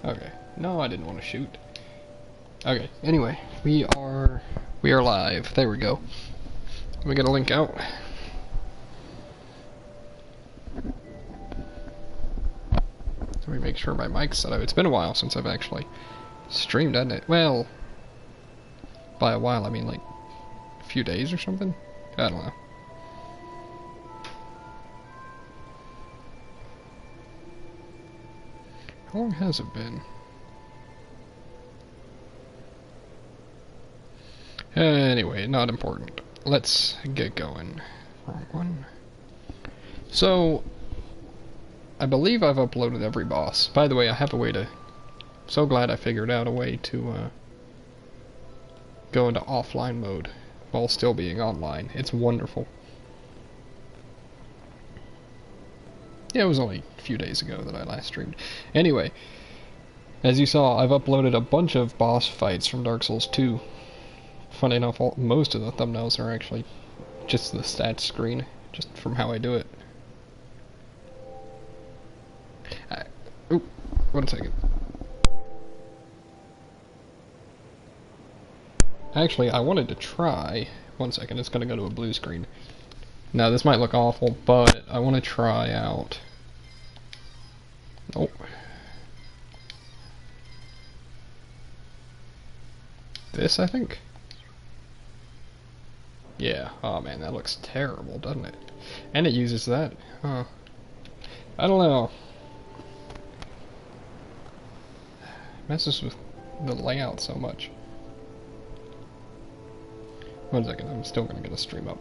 Okay. No, I didn't want to shoot. Okay, anyway, we are live. There we go. Let me get a link out. Let me make sure my mic's set up. It's been a while since I've actually streamed, hasn't it? Well, by a while I mean like a few days or something? I don't know. How long has it been? Anyway, not important. Let's get going. Wrong one. So, I believe I've uploaded every boss. By the way, I have a way to... So glad I figured out a way to go into offline mode while still being online. It's wonderful. Yeah, it was only a few days ago that I last streamed. Anyway, as you saw, I've uploaded a bunch of boss fights from Dark Souls 2. Funny enough, most of the thumbnails are actually just the stats screen, just from how I do it. Oop, 1 second. Actually, I wanted to try... 1 second, it's gonna go to a blue screen. Now, this might look awful, but I want to try out... Nope. This, I think? Yeah. Oh man, that looks terrible, doesn't it? And it uses that. Huh. I don't know. Messes with the layout so much. 1 second, I'm still gonna get a stream up.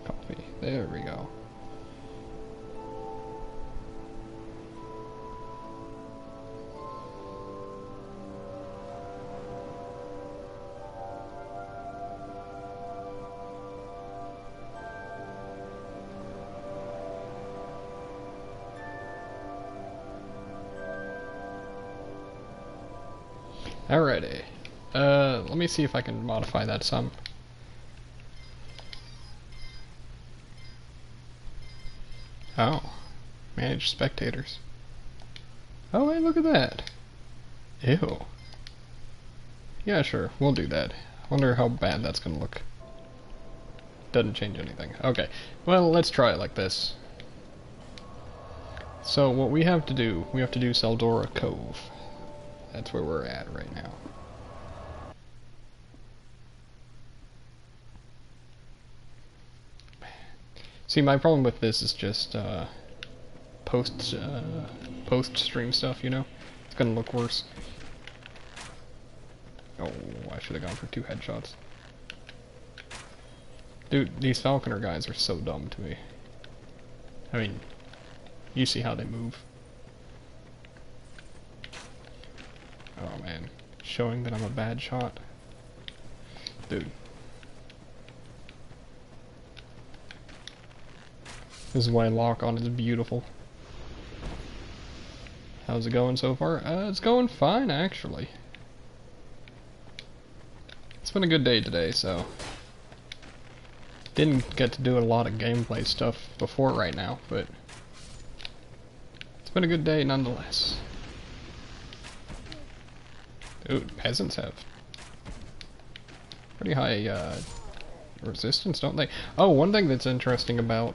Copy. There we go. Alrighty. Let me see if I can modify that some. Oh. Manage spectators. Oh, hey, look at that. Ew. Yeah, sure. We'll do that. Wonder how bad that's gonna look. Doesn't change anything. Okay. Well, let's try it like this. So, what we have to do Seldora Cove. That's where we're at right now. See, my problem with this is just post-stream stuff, you know? It's gonna look worse. Oh, I should have gone for 2 headshots. Dude, these Falconer guys are so dumb to me. I mean, you see how they move. Oh man, showing that I'm a bad shot. Dude. This is why lock-on is beautiful. How's it going so far? It's going fine, actually. It's been a good day today, so... Didn't get to do a lot of gameplay stuff before right now, but... It's been a good day nonetheless. Dude, peasants have pretty high resistance, don't they? Oh, one thing that's interesting about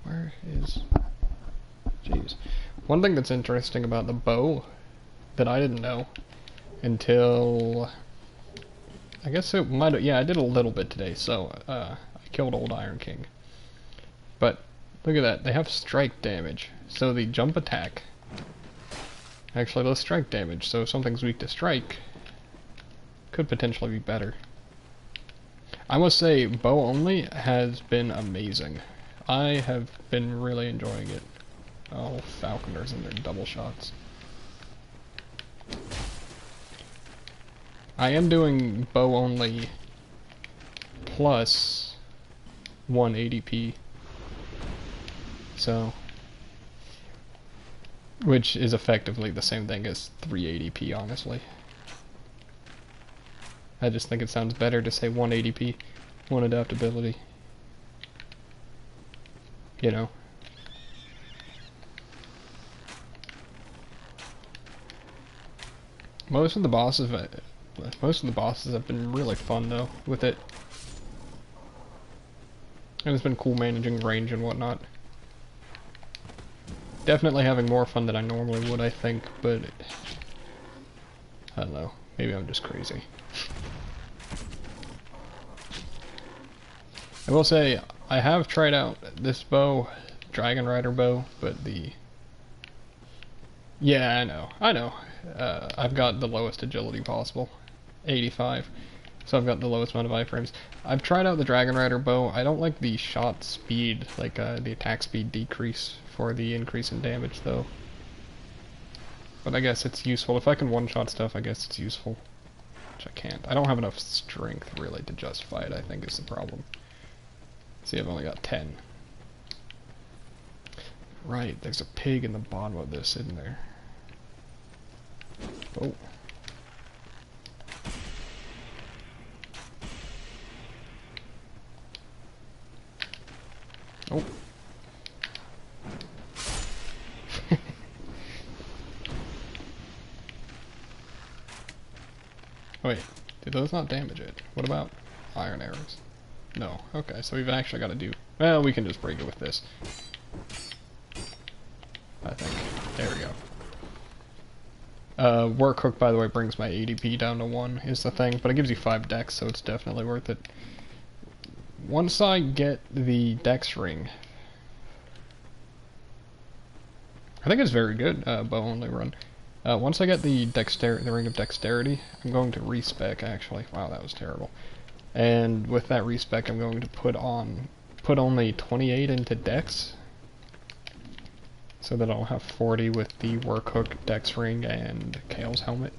where is... Jeez. One thing that's interesting about the bow that I didn't know until... I guess it might have... Yeah, I did a little bit today, so I killed Old Iron King. But, look at that, they have strike damage. So the jump attack actually does strike damage, so if something's weak to strike, could potentially be better. I must say, Bow Only has been amazing. I have been really enjoying it. Oh, Falconers and their double shots. I am doing Bow Only plus 180p. So... Which is effectively the same thing as 380p, honestly. I just think it sounds better to say 180p, one adaptability. You know, Most of the bosses, have been really fun though with it, and it's been cool managing range and whatnot. Definitely having more fun than I normally would, I think, but I don't know. Maybe I'm just crazy. I will say I have tried out this bow, Dragon Rider bow, but yeah, I know. I've got the lowest agility possible, 85. So I've got the lowest amount of iframes. I've tried out the Dragon Rider bow. I don't like the shot speed, like the attack speed decrease for the increase in damage though. But I guess it's useful. If I can one-shot stuff, I guess it's useful. Which I can't. I don't have enough strength really to justify it, I think is the problem. See, I've only got 10. Right, there's a pig in the bottom of this, isn't there? Oh. Oh. Wait, did those not damage it? What about iron arrows? No. Okay, so we've actually got to do... Well, we can just break it with this. I think. There we go. Work hook, by the way, brings my ADP down to 1, is the thing, but it gives you 5 dex, so it's definitely worth it. Once I get the dex ring... I think it's very good, bow only run. Once I get the ring of dexterity, I'm going to respec actually. Wow, that was terrible. And with that respec, I'm going to put only 28 into dex, so that I'll have 40 with the work hook, dex ring, and Kale's helmet.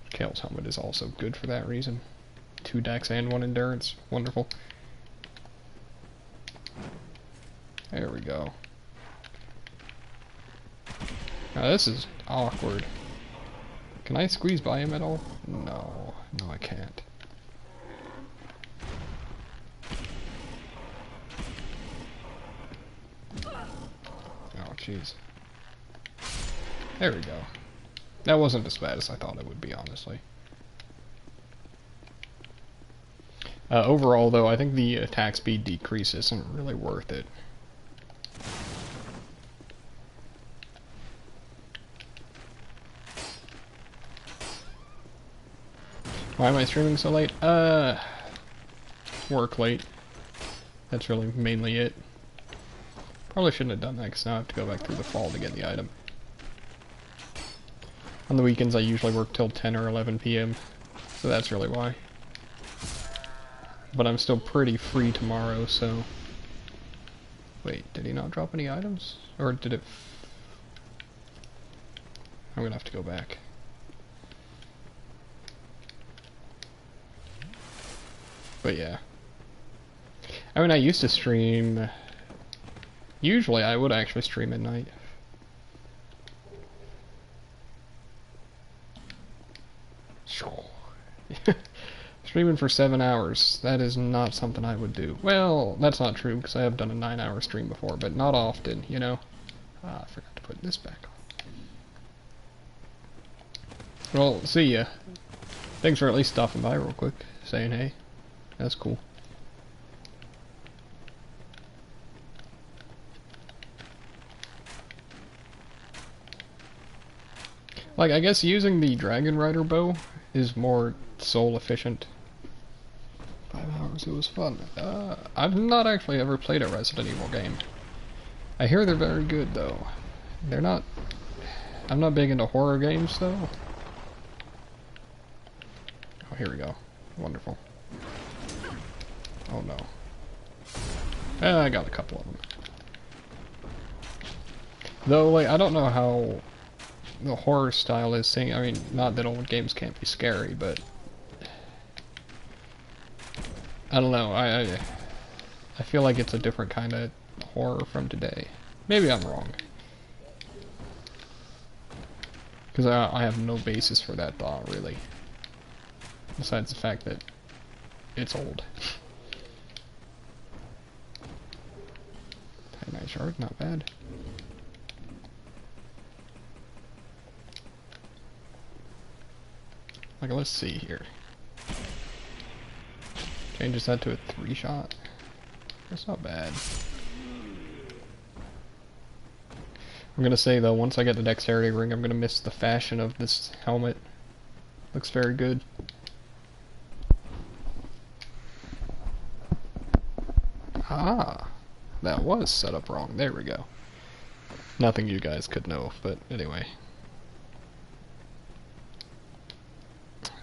Kale's helmet is also good for that reason. 2 dex and 1 endurance. Wonderful. There we go. Now this is awkward. Can I squeeze by him at all? No. No, I can't. Oh, jeez. There we go. That wasn't as bad as I thought it would be, honestly. Overall, though, I think the attack speed decrease isn't really worth it. Why am I streaming so late? Work late. That's really mainly it. Probably shouldn't have done that, because now I have to go back through the fall to get the item. On the weekends I usually work till 10 or 11 p.m. So that's really why. But I'm still pretty free tomorrow, so... Wait, did he not drop any items? Or did it... I'm gonna have to go back. But yeah. I mean, I used to stream... Usually I would actually stream at night. Streaming for 7 hours. That is not something I would do. Well, that's not true, because I have done a 9-hour stream before, but not often, you know? Ah, I forgot to put this back on. Well, see ya. Thanks for at least stopping by real quick, saying hey. That's cool. Like, I guess using the Dragon Rider bow is more soul efficient. 5 hours, it was fun. I've not actually ever played a Resident Evil game. I hear they're very good, though. They're not... I'm not big into horror games, though. Oh, here we go. Wonderful. Oh no. I got a couple of them. Though, like, I don't know how the horror style is seeing. I mean, not that old games can't be scary, but I don't know. I feel like it's a different kind of horror from today. Maybe I'm wrong. Because I have no basis for that thought, really. Besides the fact that it's old. Nice shard, not bad. Like, let's see here. Changes that to a 3-shot. That's not bad. I'm gonna say though, once I get the dexterity ring, I'm gonna miss the fashion of this helmet. Looks very good. Ah, that was set up wrong. There we go. Nothing you guys could know, but anyway.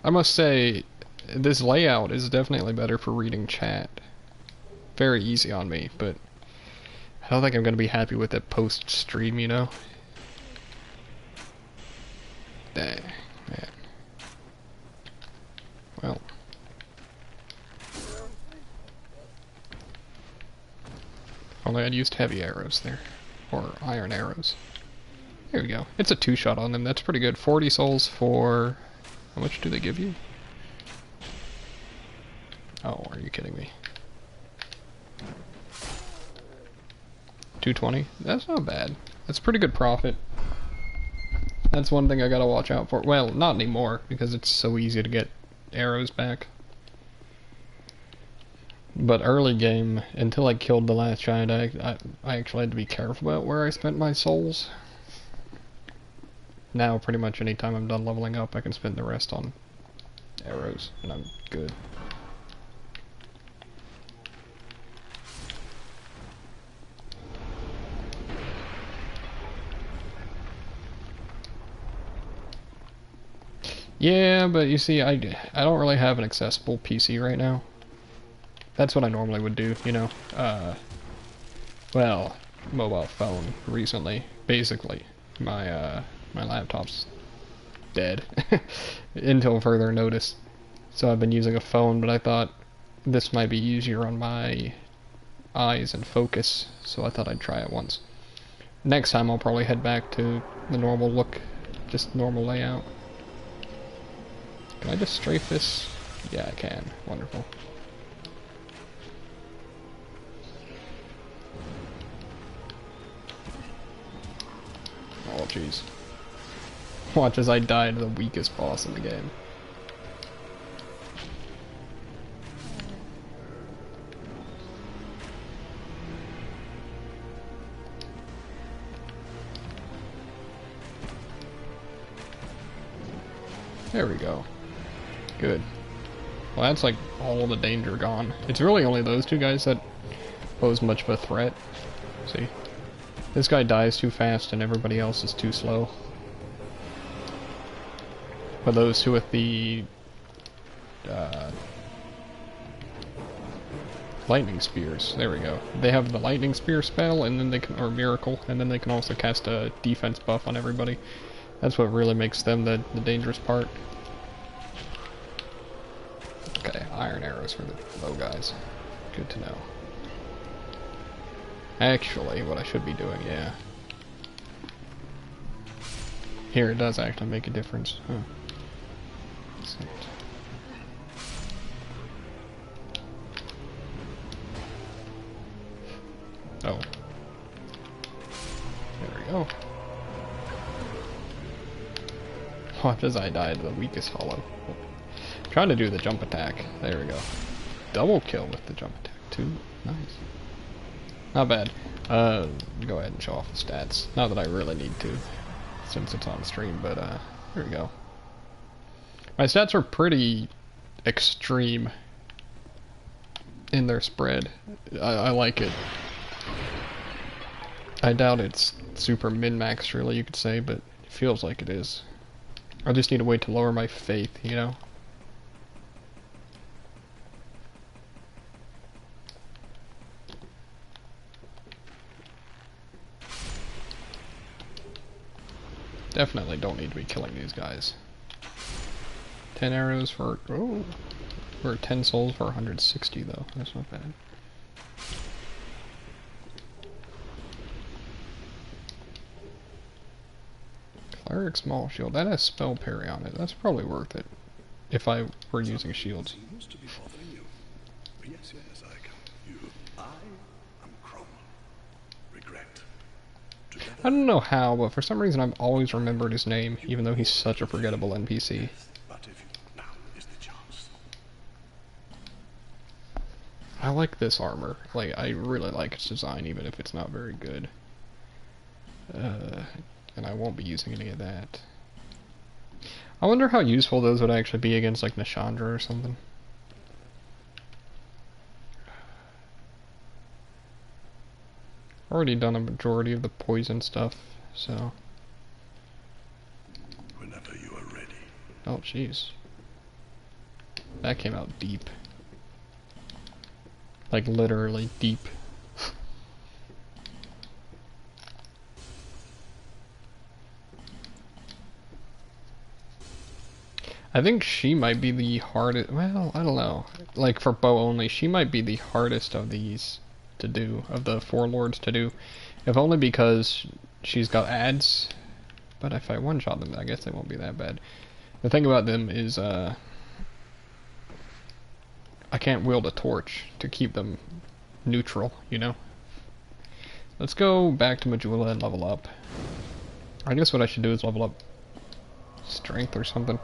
I must say, this layout is definitely better for reading chat. Very easy on me, but I don't think I'm gonna be happy with it post-stream, you know? Dang, man. Well. Only I'd used heavy arrows there. Or iron arrows. There we go. It's a 2-shot on them, that's pretty good. 40 souls for... How much do they give you? Oh, are you kidding me? 220? That's not bad. That's pretty good profit. That's one thing I gotta watch out for. Well, not anymore, because it's so easy to get arrows back. But early game, until I killed the last giant, I actually had to be careful about where I spent my souls. Now, pretty much any time I'm done leveling up, I can spend the rest on arrows, and I'm good. Yeah, but you see, I don't really have an accessible PC right now. That's what I normally would do, you know. Well, mobile phone recently, basically. My laptop's dead until further notice. So I've been using a phone, but I thought this might be easier on my eyes and focus, so I thought I'd try it once. Next time I'll probably head back to the normal look, just normal layout. Can I just strafe this? Yeah, I can. Wonderful. Oh, jeez. Watch as I die to the weakest boss in the game. There we go. Good. Well, that's like all the danger gone. It's really only those two guys that pose much of a threat. See? This guy dies too fast and everybody else is too slow. But those two with the lightning spears, there we go. They have the lightning spear spell, and then they can, or miracle, and then they can also cast a defense buff on everybody. That's what really makes them the dangerous part. Okay, iron arrows for the low guys. Good to know. Actually, what I should be doing, yeah. Here, it does actually make a difference. Huh. Oh. There we go. Watch as I die to the weakest hollow. I'm trying to do the jump attack. There we go. Double kill with the jump attack too. Nice. Not bad. Go ahead and show off the stats. Not that I really need to, since it's on stream, but here we go. My stats are pretty extreme in their spread. I like it. I doubt it's super min-max, really, you could say, but it feels like it is. I just need to wait to lower my faith, you know? Definitely don't need to be killing these guys. 10 arrows for... oh! For 10 souls for 160, though. That's not bad. Cleric small shield. That has spell parry on it. That's probably worth it. If I were using shields. Yes, yes, I can. You. I am Crom. Regret. I don't know how, but for some reason I've always remembered his name, even though he's such a forgettable NPC. But if I like this armor. Like, I really like its design, even if it's not very good. And I won't be using any of that. I wonder how useful those would actually be against, like, Nishandra or something. Already done a majority of the poison stuff, so... Whenever you are ready. Oh, jeez. That came out deep. Like, literally deep. I think she might be the hardest. Well, I don't know. Like, for bow only, she might be the hardest of these to do, of the four lords to do. If only because she's got ads. But if I one-shot them, I guess they won't be that bad. The thing about them is, I can't wield a torch to keep them neutral, you know? Let's go back to Majula and level up. I guess what I should do is level up strength or something.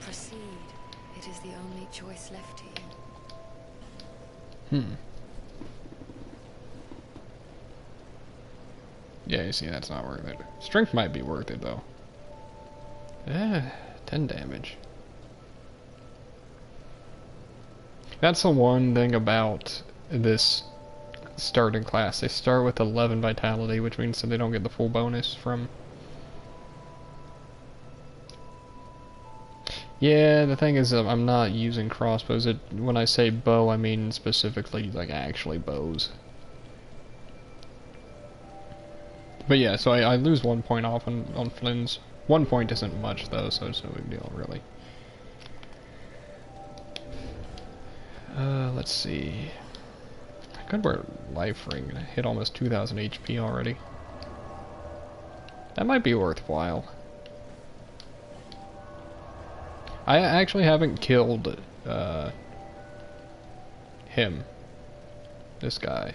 Proceed. It is the only choice left to you. Yeah, you see, that's not worth it. Strength might be worth it, though. 10 damage. That's the one thing about this starting class. They start with 11 vitality, which means that they don't get the full bonus from... Yeah, the thing is, I'm not using crossbows. When I say bow, I mean specifically, like, actually bows. But yeah, so I lose 1 point off on Flynn's. 1 point isn't much, though, so it's no big deal, really. Let's see. I could wear Life Ring and hit almost 2,000 HP already. That might be worthwhile. I actually haven't killed him. This guy.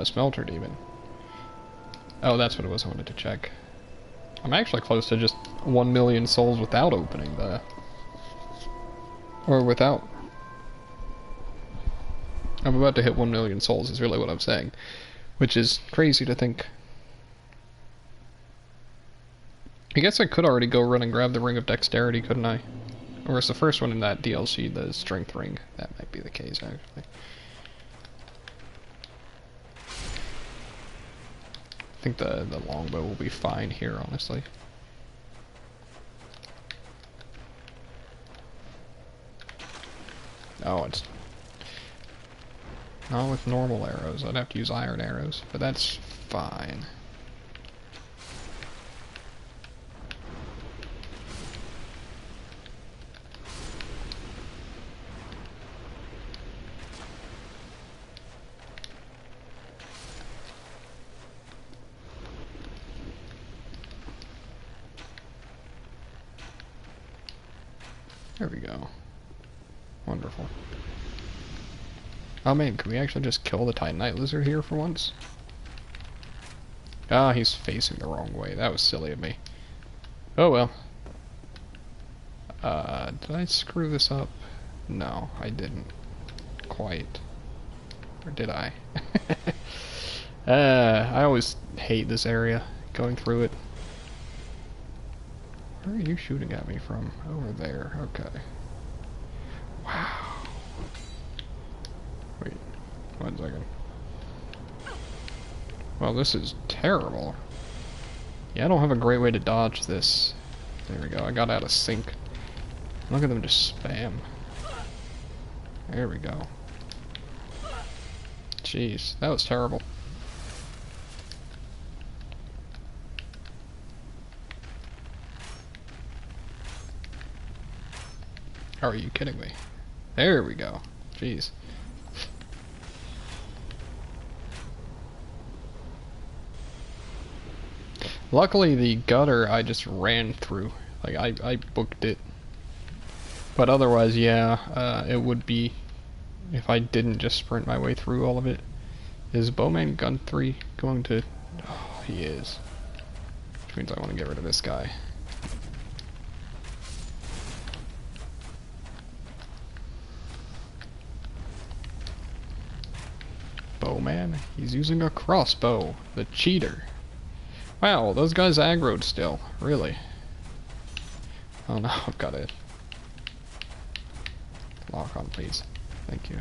Smelter Demon. Oh, that's what it was I wanted to check. I'm actually close to just 1 million souls without opening the... Or without... I'm about to hit 1 million souls is really what I'm saying. Which is crazy to think. I guess I could already go run and grab the Ring of Dexterity, couldn't I? Or is the first one in that DLC the Strength Ring? That might be the case, actually. I think the longbow will be fine here, honestly. Oh, it's not with normal arrows. I'd have to use iron arrows, but that's fine. There we go. Wonderful. Oh man, could we actually just kill the Titanite Lizard here for once? Ah, he's facing the wrong way. That was silly of me. Oh well. Did I screw this up? No, I didn't. Quite. Or did I? I always hate this area, going through it. Where are you shooting at me from? Over there, okay. Wow. Wait, 1 second. Well, this is terrible. Yeah, I don't have a great way to dodge this. There we go, I got out of sync. Look at them just spam. There we go. Jeez, that was terrible. Are you kidding me? There we go. Jeez. Luckily the gutter I just ran through. Like I booked it. But otherwise, yeah, it would be, if I didn't just sprint my way through all of it. Is Bowman Gun 3 going to... Oh, he is. Which means I want to get rid of this guy. Bowman? He's using a crossbow. The cheater. Wow, those guys aggroed still. Really? Oh no, I've got it. Lock on, please. Thank you.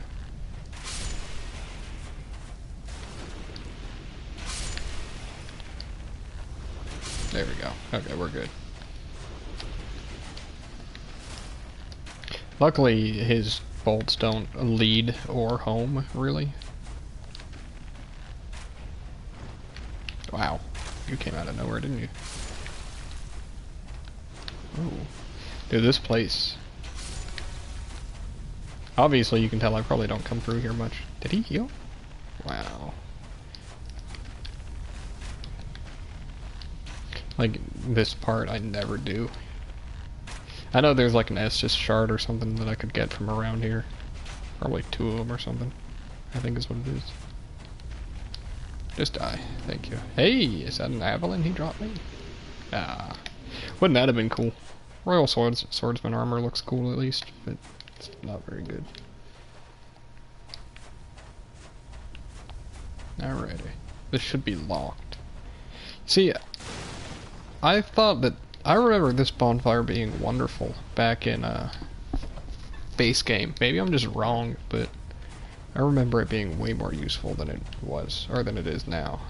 There we go. Okay, we're good. Luckily, his bolts don't lead or home, really. Wow. You came out of nowhere, didn't you? Ooh. Dude, this place... Obviously, you can tell I probably don't come through here much. Did he heal? Wow. Like, this part I never do. I know there's like an Estus shard or something that I could get from around here. Probably 2 of them or something. I think is what it is. Just die. Thank you. Hey, is that an Avalon he dropped me? Ah. Wouldn't that have been cool? Royal Swordsman armor looks cool at least, but it's not very good. Alrighty. This should be locked. See, I thought that... I remember this bonfire being wonderful back in base game. Maybe I'm just wrong, but I remember it being way more useful than it was, or than it is now.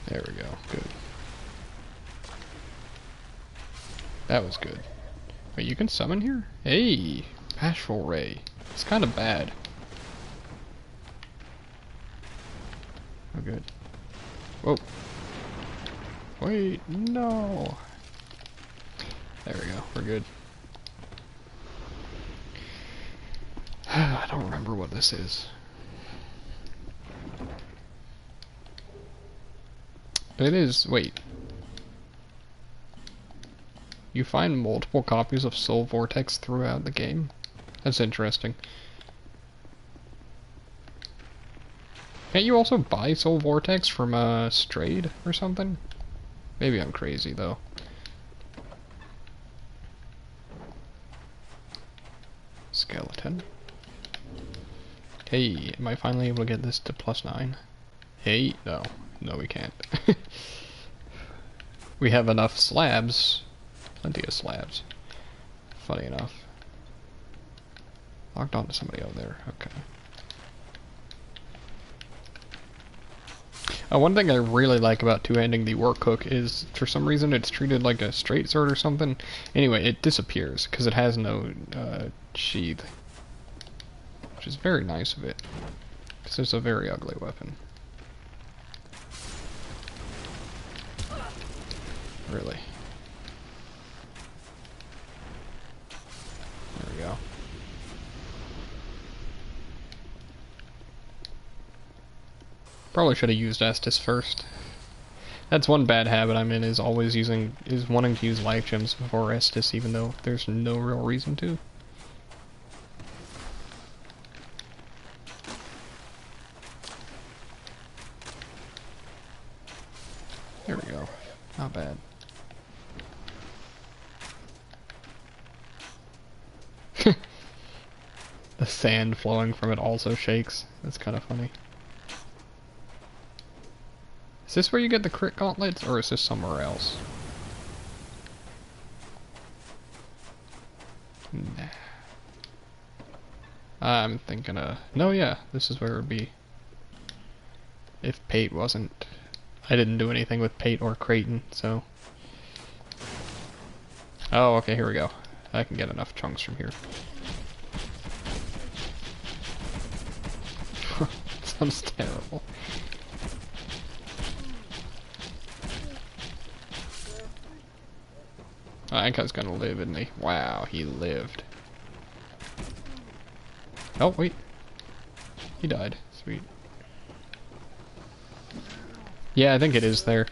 There we go. Good. That was good. Wait, you can summon here? Hey! Bashful Ray. It's kind of bad. Oh, good. Whoa. Wait, no! There we go. We're good. I don't remember what this is. It is, wait. You find multiple copies of Soul Vortex throughout the game? That's interesting. Can't you also buy Soul Vortex from Strayed or something? Maybe I'm crazy though. Skeleton. Hey, am I finally able to get this to +9? Hey, no. No, we can't. We have enough slabs. Plenty of slabs. Funny enough. Locked onto somebody over there. Okay. One thing I really like about two-handing the work hook is, for some reason, it's treated like a straight sword or something. Anyway, it disappears, because it has no sheath. Which is very nice of it. Because it's a very ugly weapon. Really. There we go. Probably should have used Estus first. That's one bad habit I'm in, is wanting to use life gems before Estus, even though there's no real reason to. There we go. Not bad. The sand flowing from it also shakes. That's kind of funny. Is this where you get the crit gauntlets, or is this somewhere else? Nah. I'm thinking no, yeah, this is where it would be. If Pate wasn't... I didn't do anything with Pate or Creighton, so... Oh, okay, here we go. I can get enough chunks from here. sounds terrible. Oh, that guy's gonna live, isn't he? Wow, he lived. Oh, wait. He died. Sweet. Yeah, I think it is there.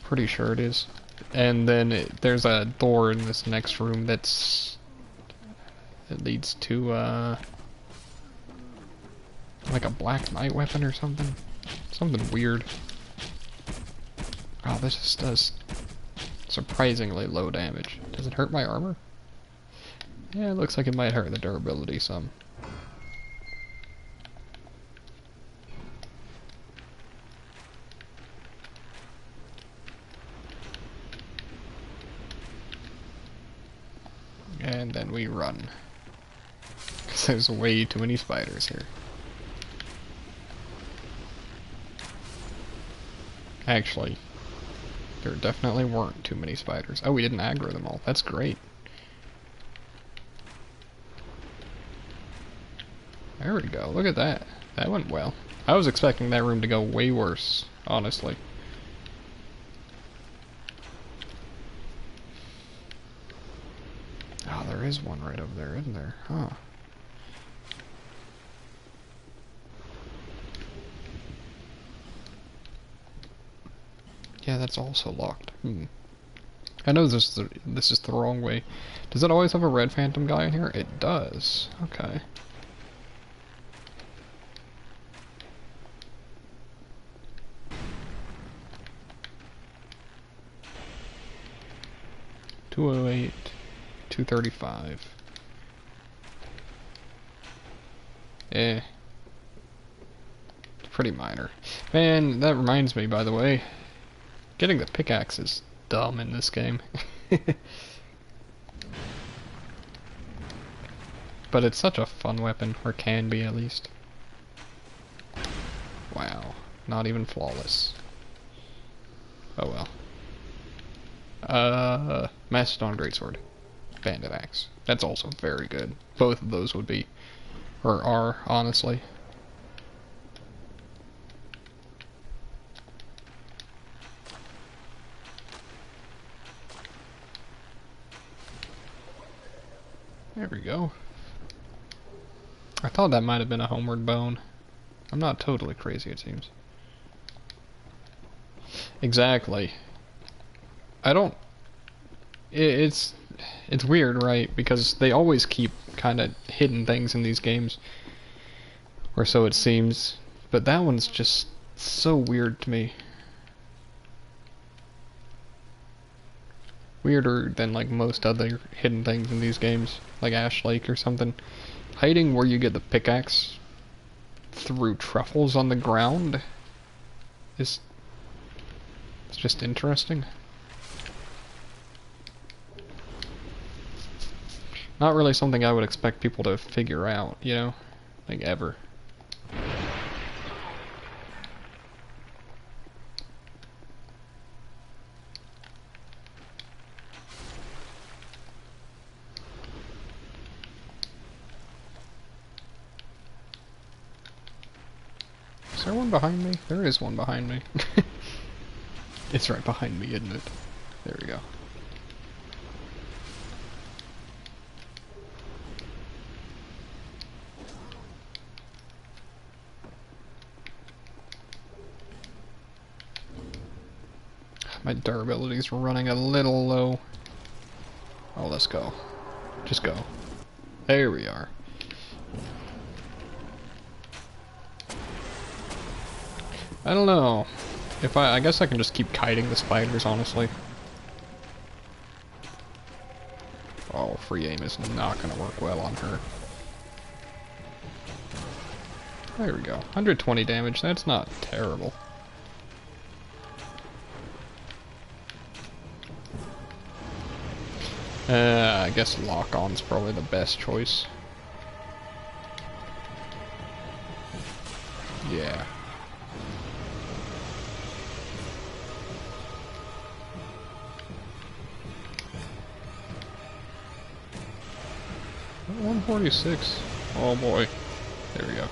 Pretty sure it is. And then there's a door in this next room that leads to, like a black knight weapon or something. Something weird. Oh, this just does surprisingly low damage. Does it hurt my armor? Yeah, it looks like it might hurt the durability some. And then we run. Because there's way too many spiders here. Actually, there definitely weren't too many spiders. Oh, we didn't aggro them all. That's great. There we go. Look at that. That went well. I was expecting that room to go way worse, honestly. Oh, there is one right over there, isn't there? Huh. Yeah, that's also locked. I know this is the wrong way. Does it always have a red phantom guy in here? It does. Okay. $208, $235. Eh. It's pretty minor. Man, that reminds me, by the way. Getting the pickaxe is dumb in this game. But it's such a fun weapon, or can be at least. Wow, not even flawless. Oh well. Mastodon Greatsword. Bandit Axe. That's also very good. Both of those would be, or are, honestly. There we go. I thought that might have been a homeward bone. I'm not totally crazy, it seems. Exactly. I don't... It's weird, right? Because they always keep kind of hidden things in these games. Or so it seems. But that one's just so weird to me. Weirder than like most other hidden things in these games. Like Ash Lake or something. Hiding where you get the pickaxe through truffles on the ground is... it's just interesting. Not really something I would expect people to figure out, you know? Like, ever. Is there one behind me? There is one behind me. It's right behind me, isn't it? There we go. My durability's running a little low. Oh, let's go. Just go. There we are. I don't know. If I guess I can just keep kiting the spiders, honestly. Oh, free aim is not gonna work well on her. There we go. 120 damage, that's not terrible. I guess lock-on's probably the best choice. Yeah. $146. Oh boy. There we go.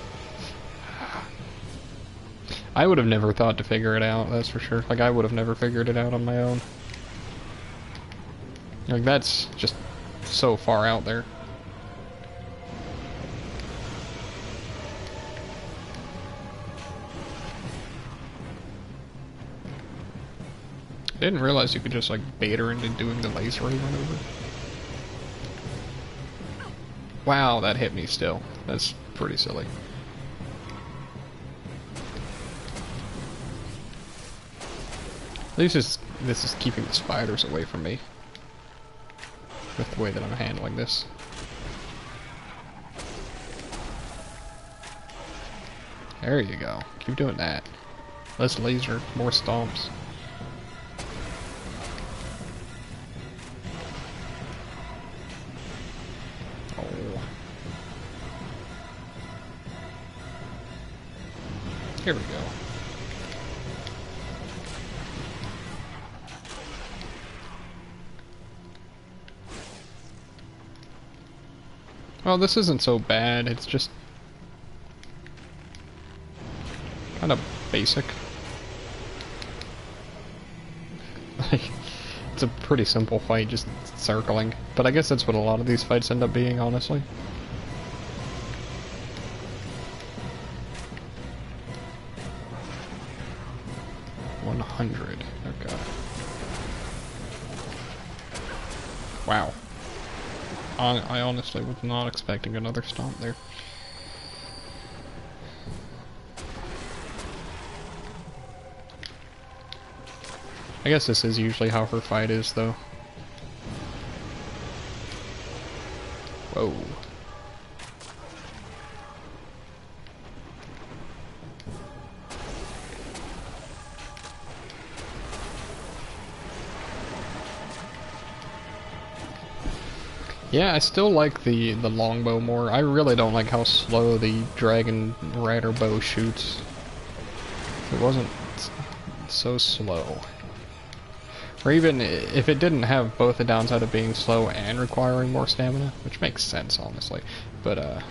I would have never thought to figure it out, that's for sure. Like, I would have never figured it out on my own. Like, that's just so far out there. I didn't realize you could just, like, bait her into doing the laser maneuver. Wow, that hit me still. That's pretty silly. At least this is keeping the spiders away from me. With the way that I'm handling this. There you go. Keep doing that. Less laser, more stomps. Oh. Here we go. Well, this isn't so bad, it's just kind of basic. Like, it's a pretty simple fight, just circling. But I guess that's what a lot of these fights end up being, honestly. $100. Okay. Wow. I honestly was not expecting another stomp there. I guess this is usually how her fight is, though. Whoa. Yeah, I still like the longbow more. I really don't like how slow the dragon rider bow shoots. It wasn't so slow. Or even if it didn't have both the downside of being slow and requiring more stamina, which makes sense, honestly. But,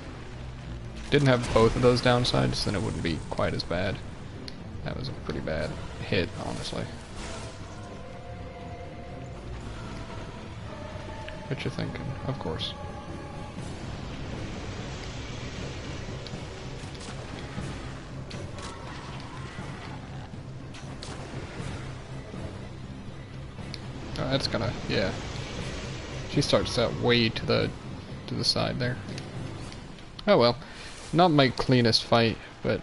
didn't have both of those downsides, then it wouldn't be quite as bad. That was a pretty bad hit, honestly. What you thinking? Of course. Oh, that's gonna, yeah. She starts that way to the side there. Oh well, not my cleanest fight, but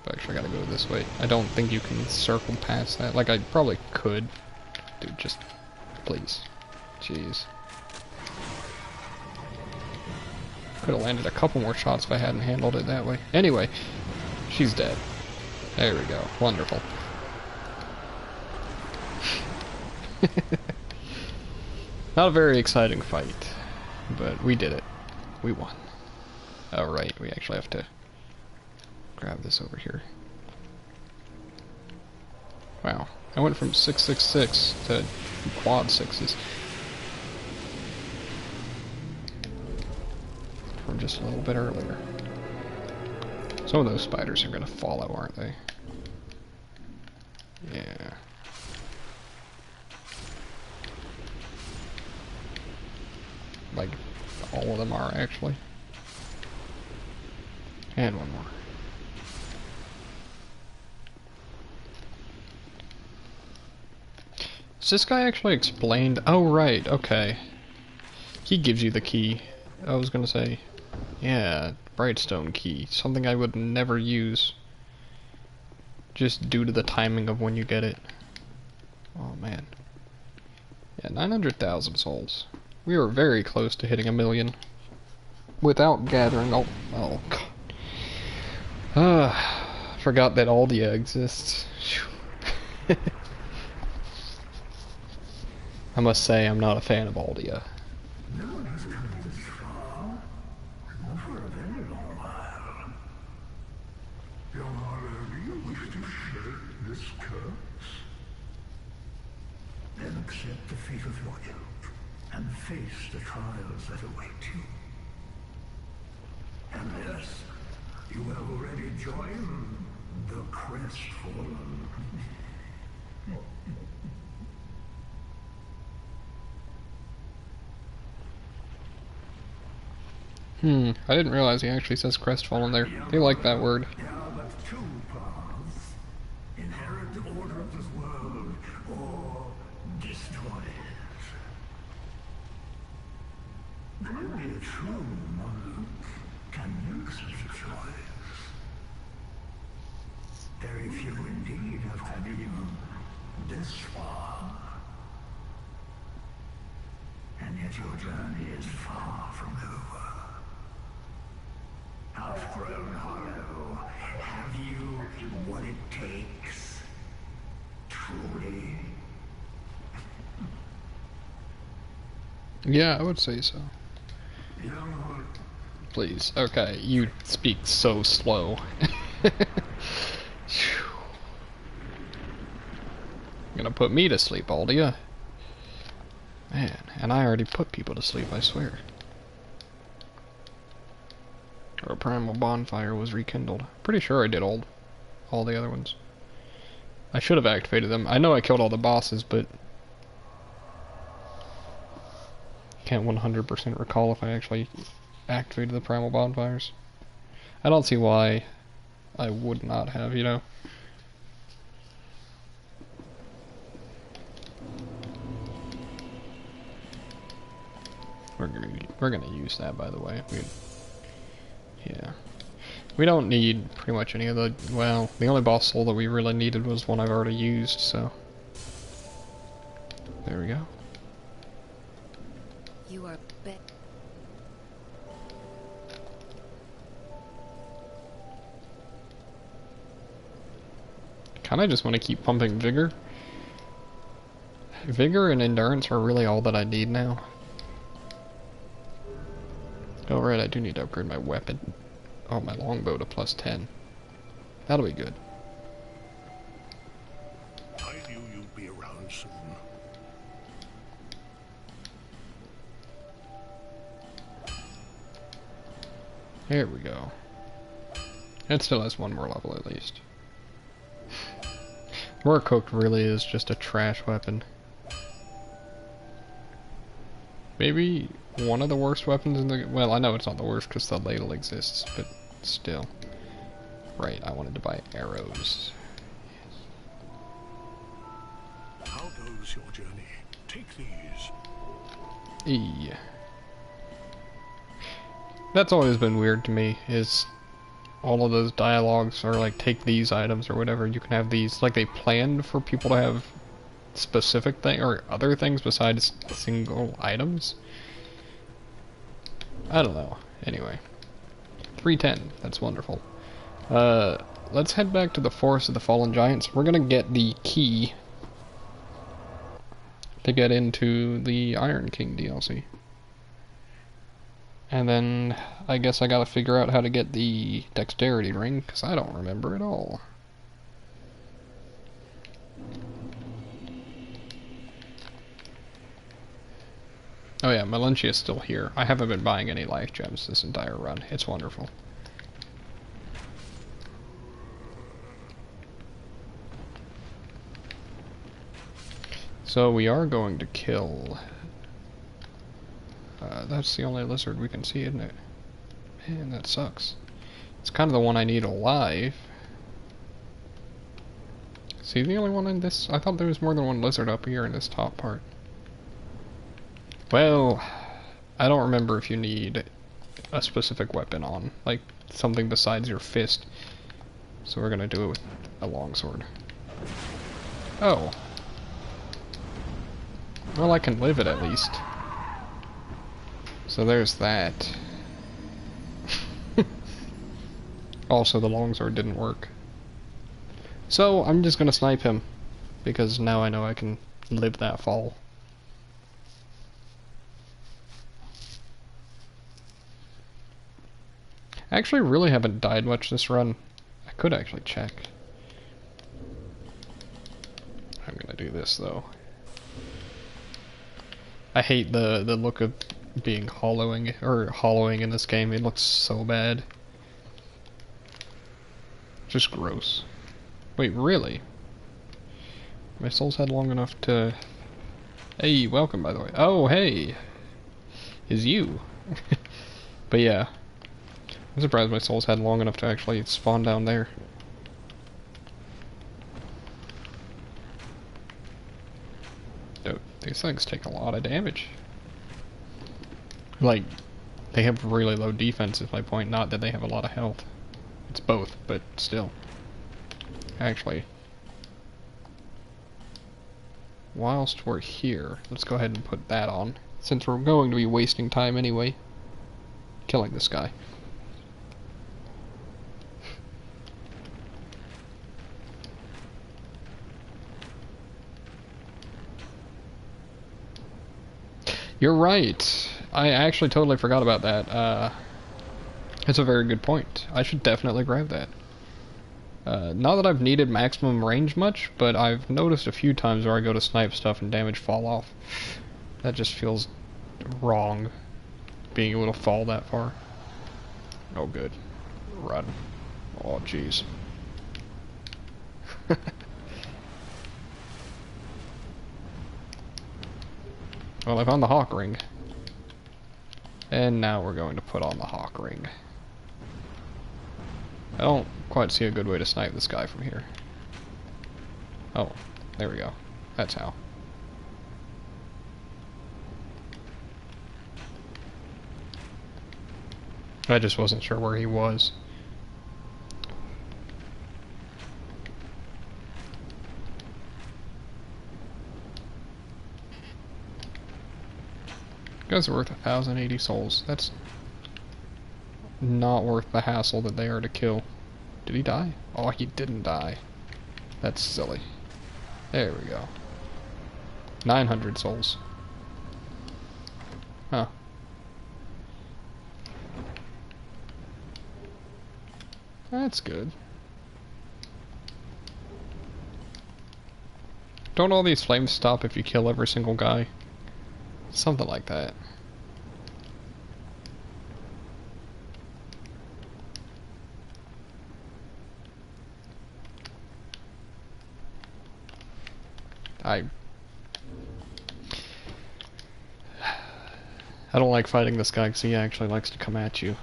actually I gotta go this way. I don't think you can circle past that. Like I probably could. Dude, just please. Jeez. Could have landed a couple more shots if I hadn't handled it that way. Anyway, she's dead. There we go. Wonderful. Not a very exciting fight, but we did it. We won. Oh right, we actually have to grab this over here. Wow, I went from 666 to quad sixes. From just a little bit earlier. Some of those spiders are gonna follow, aren't they? Yeah. Like, all of them are, actually. And one more. Is this guy actually explained? Oh, right, okay. He gives you the key. I was gonna say, yeah, Brightstone key. Something I would never use. Just due to the timing of when you get it. Oh, man. Yeah, 900,000 souls. We were very close to hitting 1 million. Without gathering all... Oh, God. Forgot that Aldia exists. I must say, I'm not a fan of Aldia. No one has come this far, not for a very long while. Your Honor, do you wish to shake this curse? Then accept the fate of your ilk, and face the trials that await you. Unless You have already joined the crestfallen. I didn't realize he actually says crestfallen there. They like that word. There are but two paths. Inherit the order of this world, or destroy it. Only a true monarch can make such a choice. Very few indeed have come even this far. And yet your journey is far from over. Half-grown hollow, have you what it takes? Truly? Yeah, I would say so. Young heart. Please. Okay, you speak so slow. Gonna put me to sleep, all ya? Man, and I already put people to sleep, I swear. Our primal bonfire was rekindled. Pretty sure I did all the other ones. I should have activated them. I know I killed all the bosses, but can't 100% recall if I actually activated the primal bonfires. I don't see why I would not have, you know. We're gonna use that, by the way. Yeah. We don't need pretty much any of the, well, the only boss soul that we really needed was one I've already used, so. There we go. You are Kinda just want to keep pumping vigor. Vigor and endurance are really all that I need now. Oh right, I do need to upgrade my weapon. Oh, my longbow to +10. That'll be good. I knew you'd be around soon. There we go. It still has one more level at least. Cooked really is just a trash weapon. Maybe one of the worst weapons in the... Well, I know it's not the worst because the ladle exists, but still. Right, I wanted to buy arrows. How goes your journey? Take these. E. That's always been weird to me, is all of those dialogues are like, take these items or whatever. You can have these, like they planned for people to have specific thing or other things besides single items. I don't know. Anyway, 310. That's wonderful. Let's head back to the Forest of the Fallen Giants. We're gonna get the key to get into the Iron King DLC. And then I guess I gotta figure out how to get the dexterity ring, because I don't remember at all. Oh yeah, Melentia is still here. I haven't been buying any life gems this entire run. It's wonderful. So we are going to kill... that's the only lizard we can see, isn't it? Man, that sucks. It's kind of the one I need alive. Is he the only one in this? I thought there was more than one lizard up here in this top part. Well, I don't remember if you need a specific weapon on, like something besides your fist. So we're gonna do it with a longsword. Oh. Well, I can live it at least. So there's that. Also, the longsword didn't work. So I'm just gonna snipe him, because now I know I can live that fall. I actually really haven't died much this run. I could actually check. I'm gonna do this though. I hate the look of being hollowing in this game. It looks so bad. Just gross. Wait, really? My soul's had long enough to... Hey, welcome, by the way. Oh, hey! Is you. But yeah. I'm surprised my soul's had long enough to actually spawn down there. Dude, these things take a lot of damage. Like, they have really low defense is my point, not that they have a lot of health. It's both, but still. Actually, whilst we're here, let's go ahead and put that on, since we're going to be wasting time anyway, killing this guy. You're right. I actually totally forgot about that. It's a very good point. I should definitely grab that. Not that I've needed maximum range much, but I've noticed a few times where I go to snipe stuff and damage fall off. That just feels wrong, being able to fall that far. Oh good. Run. Oh jeez. Well, I found the hawk ring. And now we're going to put on the hawk ring. I don't quite see a good way to snipe this guy from here. Oh, there we go. That's how. I just wasn't sure where he was. You guys are worth 1,080 souls. That's not worth the hassle that they are to kill. Did he die? Oh, he didn't die. That's silly. There we go. 900 souls. Huh. That's good. Don't all these flames stop if you kill every single guy? Something like that. I don't like fighting this guy because he actually likes to come at you.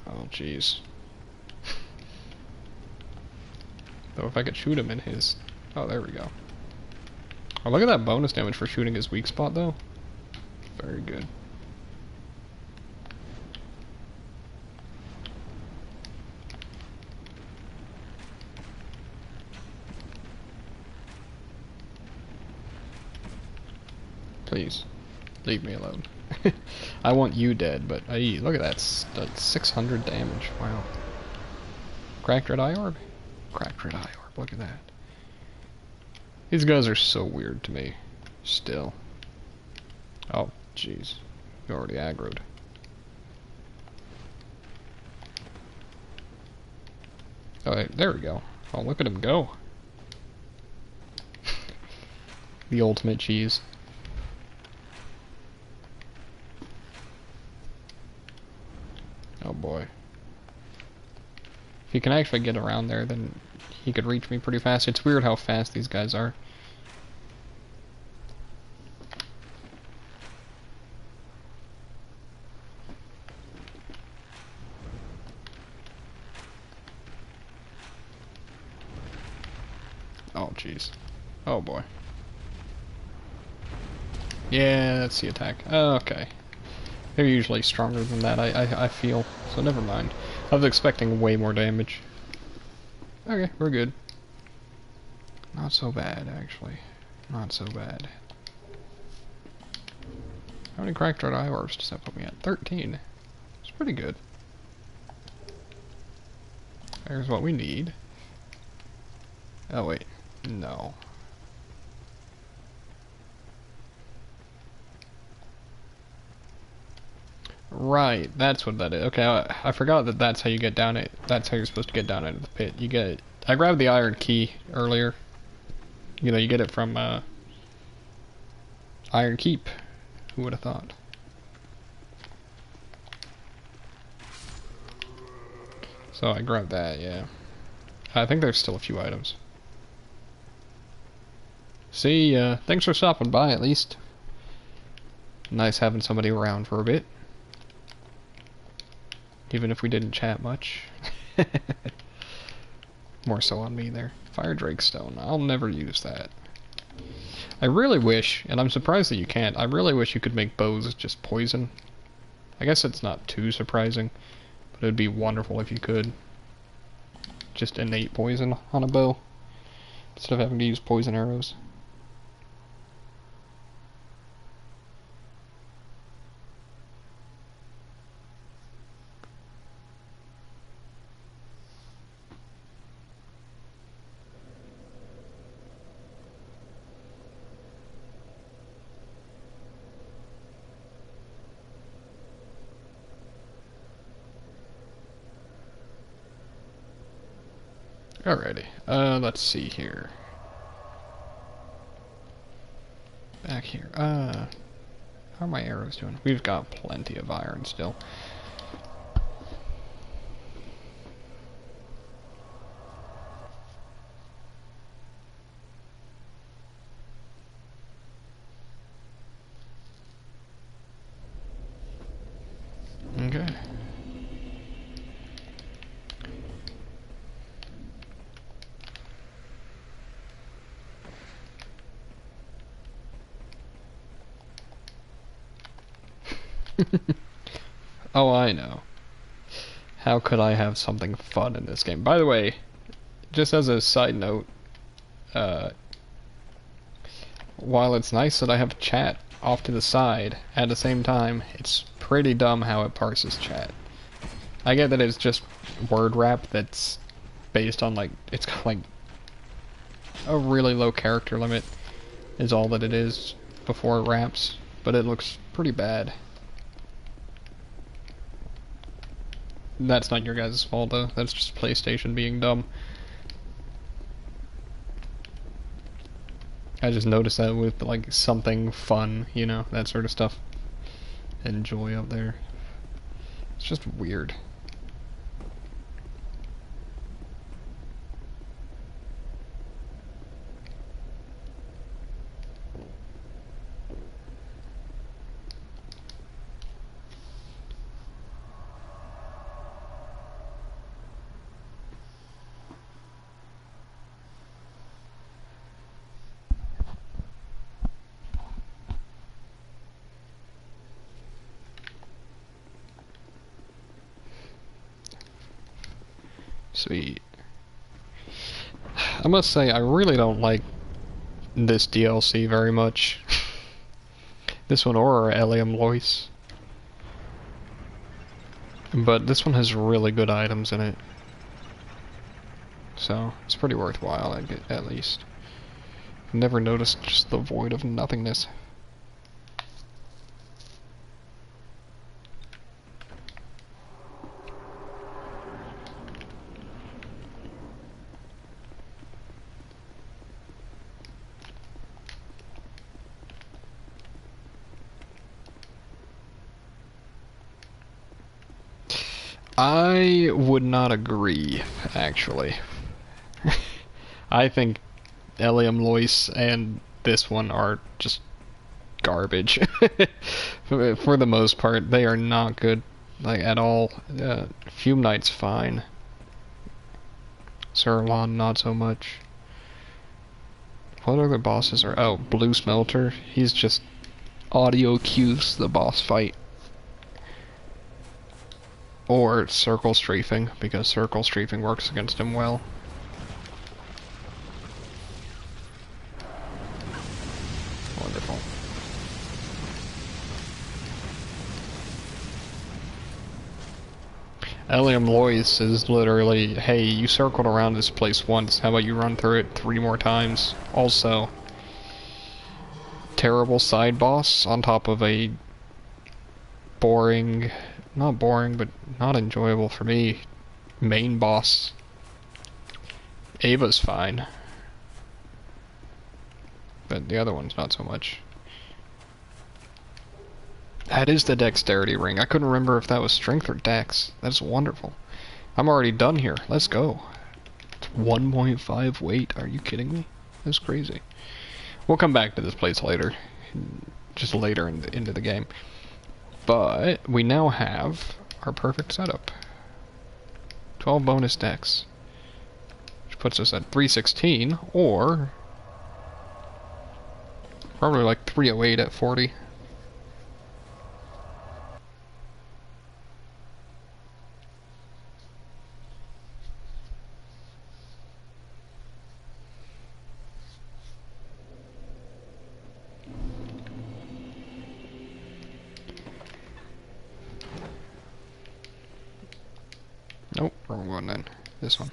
Oh jeez. Though if I could shoot him in his... Oh, there we go. Oh, look at that bonus damage for shooting his weak spot, though. Very good. Please, leave me alone. I want you dead, but look at that. That's 600 damage. Wow. Cracked red eye orb? Cracked red eye orb. Look at that. These guys are so weird to me. Still. Oh, jeez. You already aggroed. Oh, wait, there we go. Oh, look at him go. The ultimate cheese. Oh boy. If he can actually get around there, then he could reach me pretty fast. It's weird how fast these guys are. Oh jeez. Oh boy. Yeah, that's the attack. Okay. They're usually stronger than that, I feel. So never mind. I was expecting way more damage. Okay, we're good. Not so bad, actually. Not so bad. How many cracked red eye orbs does that put me at? 13. It's pretty good. There's what we need. Oh wait, no. Right, that's what that is. Okay, I forgot that that's how you get down it. That's how you're supposed to get down into the pit. You get... I grabbed the iron key earlier. You know, you get it from Iron Keep. Who would have thought? So I grabbed that, yeah. I think there's still a few items. See, thanks for stopping by at least. Nice having somebody around for a bit. Even if we didn't chat much. More so on me there. Fire Drake Stone. I'll never use that. I really wish, and I'm surprised that you can't, I really wish you could make bows just poison. I guess it's not too surprising, but it would be wonderful if you could. Just innate poison on a bow, instead of having to use poison arrows. Alrighty, let's see here. Back here, how are my arrows doing? We've got plenty of iron still. Okay. Oh, I know. How could I have something fun in this game? By the way, just as a side note, while it's nice that I have chat off to the side, at the same time, it's pretty dumb how it parses chat. I get that it's just word wrap that's based on, like, it's got, like, a really low character limit is all that it is before it wraps, but it looks pretty bad. That's not your guys' fault, though. That's just PlayStation being dumb. I just noticed that with, like, something fun, you know, that sort of stuff. Enjoy up there. It's just weird. Sweet. I must say, I really don't like this DLC very much. This one or Eliam Lois. But this one has really good items in it. So, it's pretty worthwhile, at least. Never noticed just the void of nothingness. I would not agree, actually. I think Eliam Lois and this one are just garbage. For the most part, they are not good, like, at all. Fume Knight's fine. Sirlon, not so much. What other bosses are... Oh, Blue Smelter. He's just audio cues the boss fight. Or Circle Strafing, because Circle Strafing works against him well. Wonderful. Eliam Lois is literally, hey, you circled around this place once, how about you run through it 3 more times? Also, terrible side boss on top of a boring... Not boring, but not enjoyable for me. Main boss. Ava's fine. But the other one's not so much. That is the dexterity ring. I couldn't remember if that was strength or dex. That's wonderful. I'm already done here. Let's go. It's 1.5 weight? Are you kidding me? That's crazy. We'll come back to this place later. Just later into the game. But we now have our perfect setup. 12 bonus decks. Which puts us at 316, or probably like 308 at 40. Nope, wrong one then. This one.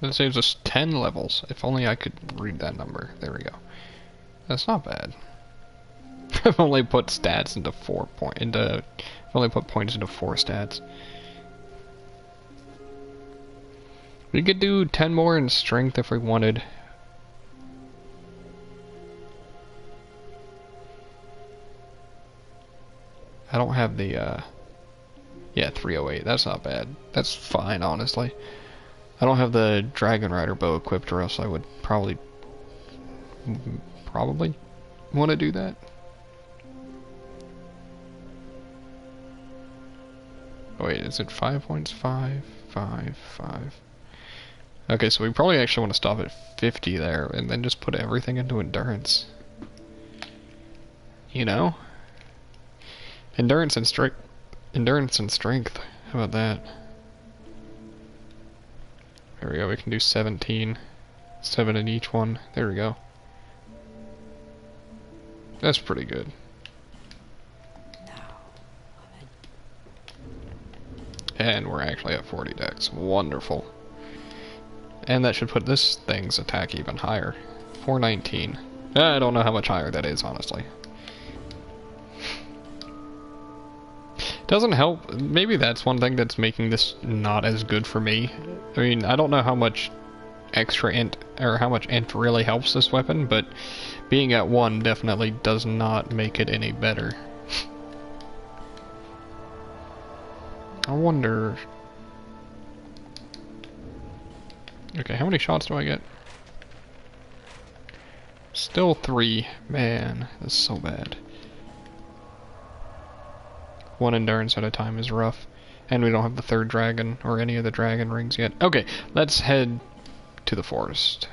That saves us 10 levels. If only I could read that number. There we go. That's not bad. I've only put stats into I've only put points into 4 stats. We could do 10 more in strength if we wanted. I don't have the, yeah, 308. That's not bad. That's fine, honestly. I don't have the Dragon Rider bow equipped, or else I would probably want to do that. Oh, wait, is it 5 points? 5, 5, 5. Okay, so we probably actually want to stop at 50 there, and then just put everything into endurance. You know? Endurance and strength. Endurance and strength. How about that? There we go, we can do 17. 7 in each one. There we go. That's pretty good. And we're actually at 40 decks. Wonderful. And that should put this thing's attack even higher. 419. I don't know how much higher that is, honestly. Doesn't help. Maybe that's one thing that's making this not as good for me. I mean, I don't know how much extra int, or how much int really helps this weapon, but being at 1 definitely does not make it any better. I wonder... Okay, how many shots do I get? Still 3. Man, that's so bad. 1 endurance at a time is rough. And we don't have the 3rd dragon, or any of the dragon rings yet. Okay, let's head to the forest.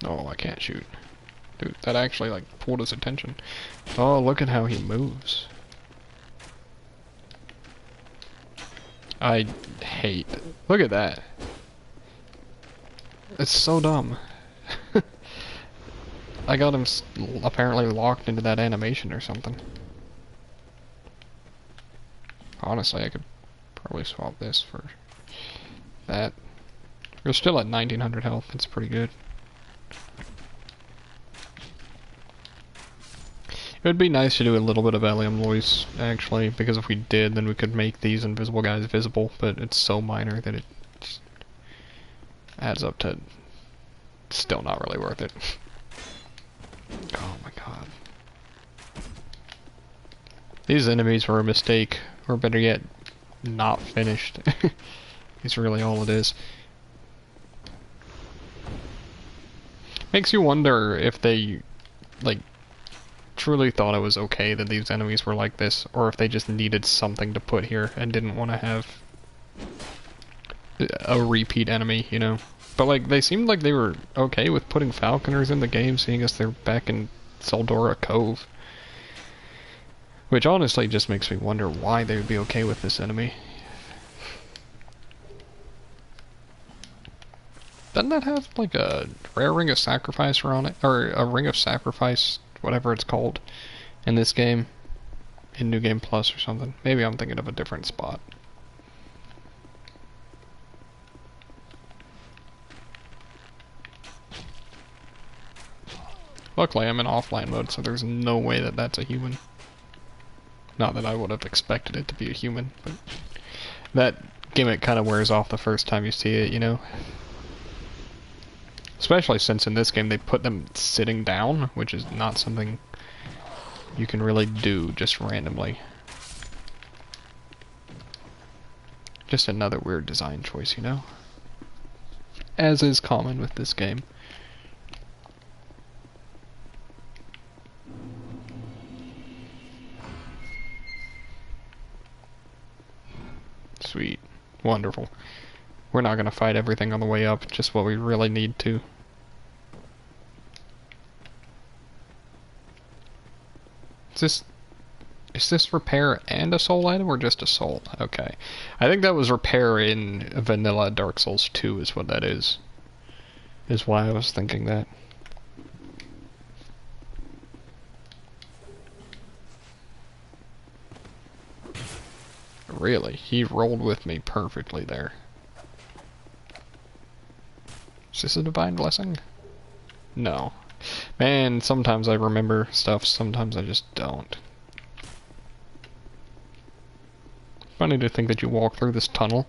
Oh, I can't shoot. Dude, that actually, like, pulled his attention. Oh, look at how he moves. I hate... Look at that. It's so dumb. I got him apparently locked into that animation or something. Honestly, I could probably swap this for that. We're still at 1900 health. It's pretty good. It would be nice to do a little bit of Allium Lois, actually, because if we did, then we could make these invisible guys visible, but it's so minor that it just adds up to still not really worth it. Oh my god. These enemies were a mistake, or better yet, not finished. It's really all it is. Makes you wonder if they, like, truly thought it was okay that these enemies were like this, or if they just needed something to put here and didn't want to have a repeat enemy, you know? But, like, they seemed like they were okay with putting falconers in the game, seeing as they're back in Seldora Cove. Which honestly just makes me wonder why they would be okay with this enemy. Doesn't that have, like, a rare ring of sacrifice on it? Or a ring of sacrifice, whatever it's called, in this game? In New Game Plus or something. Maybe I'm thinking of a different spot. Luckily, I'm in offline mode, so there's no way that that's a human. Not that I would have expected it to be a human, but that gimmick kind of wears off the first time you see it, you know? Especially since in this game they put them sitting down, which is not something you can really do just randomly. Just another weird design choice, you know? As is common with this game. Sweet. Wonderful. We're not gonna fight everything on the way up, just what we really need to. Is this repair and a soul item, or just a soul? Okay. I think that was repair in vanilla Dark Souls 2 is what that is. Is why I was thinking that. Really, he rolled with me perfectly there. Is this a divine blessing? No. Man, sometimes I remember stuff, sometimes I just don't. Funny to think that you walk through this tunnel.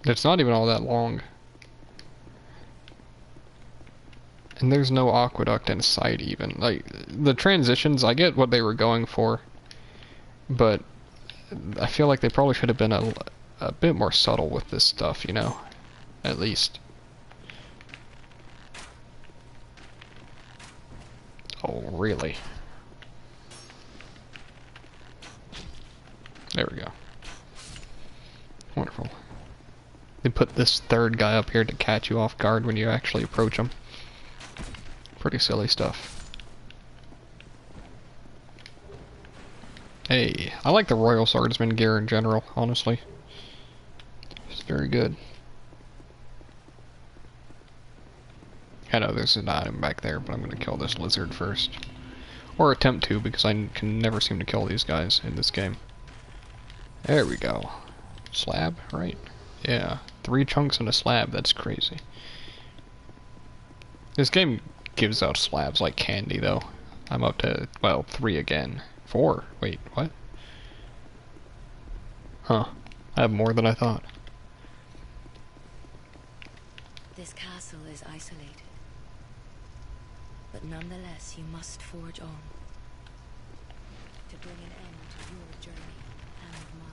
It's not even all that long. And there's no aqueduct in sight even. Like, the transitions, I get what they were going for. But I feel like they probably should have been a bit more subtle with this stuff, you know? At least. Oh, really? There we go. Wonderful. They put this third guy up here to catch you off guard when you actually approach him. Pretty silly stuff. Hey, I like the Royal Swordsman gear in general, honestly. It's very good. I know there's an item back there, but I'm gonna kill this lizard first. Or attempt to, because I can never seem to kill these guys in this game. There we go. Slab, right? Yeah. 3 chunks and a slab, that's crazy. This game gives out slabs like candy, though. I'm up to, well, 3 again. 4. Wait, what? Huh. I have more than I thought. This castle is isolated. But nonetheless, you must forge on. To bring an end to your journey and mine.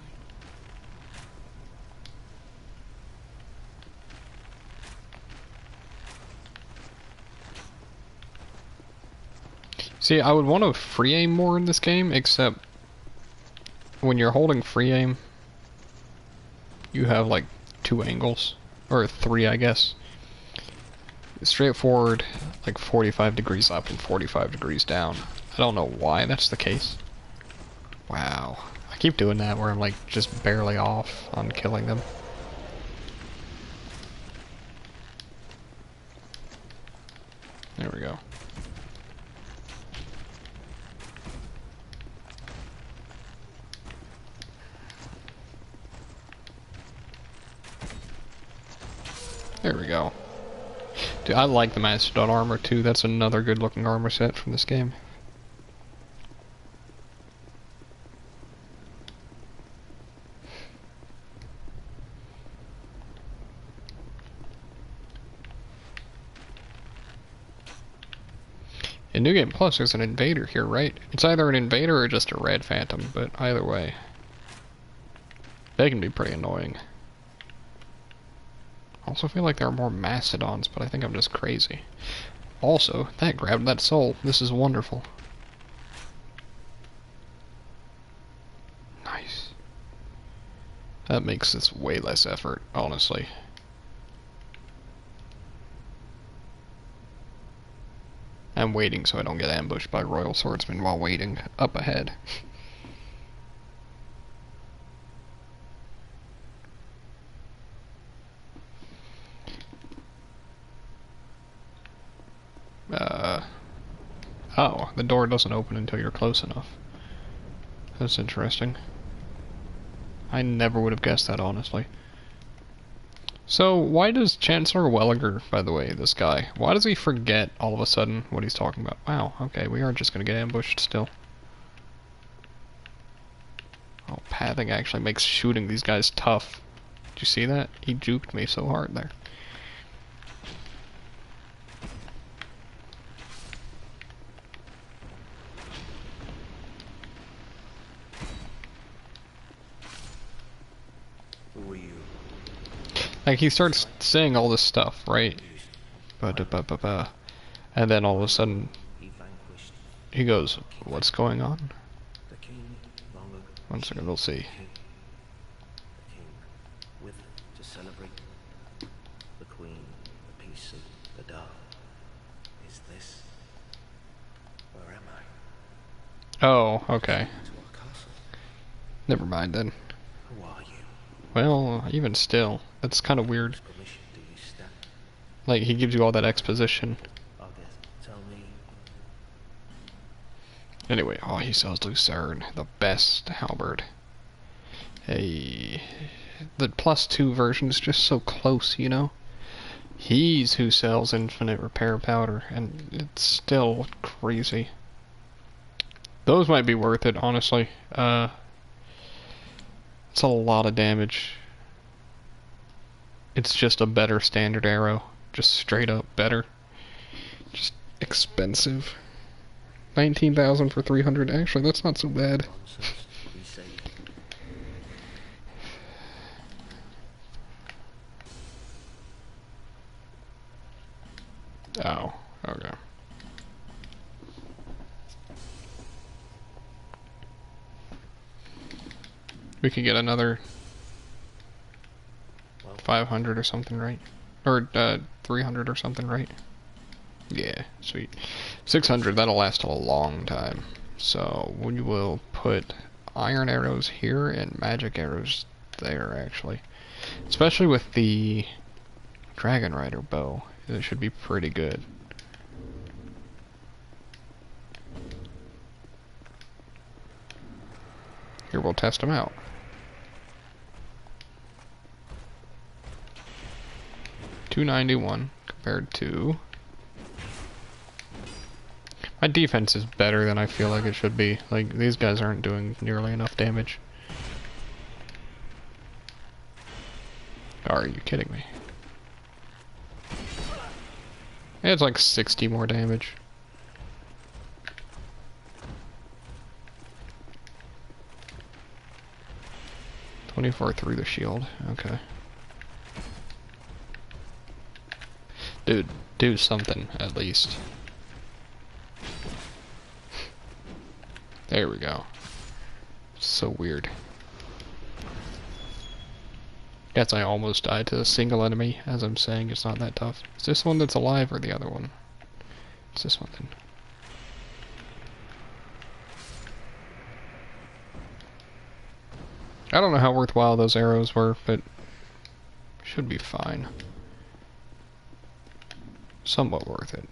See, I would want to free aim more in this game, except when you're holding free aim, you have like 2 angles, or 3 I guess. Straightforward, like 45 degrees up and 45 degrees down. I don't know why that's the case. Wow. I keep doing that where I'm like just barely off on killing them. There we go. There we go. Dude, I like the Mastodon armor too. That's another good looking armor set from this game. In New Game Plus, there's an invader here, right? It's either an invader or just a red phantom, but either way. They can be pretty annoying. I also feel like there are more mastodons, but I think I'm just crazy. Also, that grabbed that soul. This is wonderful. Nice. That makes this way less effort, honestly. I'm waiting so I don't get ambushed by Royal Swordsmen while waiting up ahead. Oh, the door doesn't open until you're close enough. That's interesting. I never would have guessed that, honestly. So, why does Chancellor Welliger, by the way, this guy, why does he forget all of a sudden what he's talking about? Wow, okay, we are just gonna get ambushed still. Oh, pathing actually makes shooting these guys tough. Did you see that? He juked me so hard there. Who are you? Like, he starts saying all this stuff, right? Ba-da-ba-ba-ba. And then all of a sudden, He vanquished he goes, what's going on? the king long ago. 1 second, we'll see. The king with to celebrate the queen, the peace of the dove. Is this? Where am I? Oh, okay. To our castle. Never mind then. Who are you? Well, even still, that's kind of weird. Whose permission do you stand? Like, he gives you all that exposition. August, tell me. Anyway, oh, he sells Lucerne, the best halberd. Hey, the +2 version is just so close, you know? He's who sells infinite repair powder, and it's still crazy. Those might be worth it, honestly. It's a lot of damage. It's just a better standard arrow. Just straight up better. Just expensive. 19,000 for 300. Actually, that's not so bad. Nonsense. We say. Oh, okay. We could get another 500 or something, right? Or 300 or something, right? Yeah, sweet. 600, that'll last a long time. So we will put iron arrows here and magic arrows there, actually. Especially with the Dragon Rider bow. It should be pretty good. Here, we'll test them out. $291 compared to... My defense is better than I feel like it should be. Like, these guys aren't doing nearly enough damage. Are you kidding me? It's like 60 more damage. $24 through the shield. Okay. Dude, do something at least. There we go. So weird. Guess I almost died to a single enemy, as I'm saying it's not that tough. Is this one that's alive or the other one? It's this one then. I don't know how worthwhile those arrows were, but should be fine. Somewhat worth it.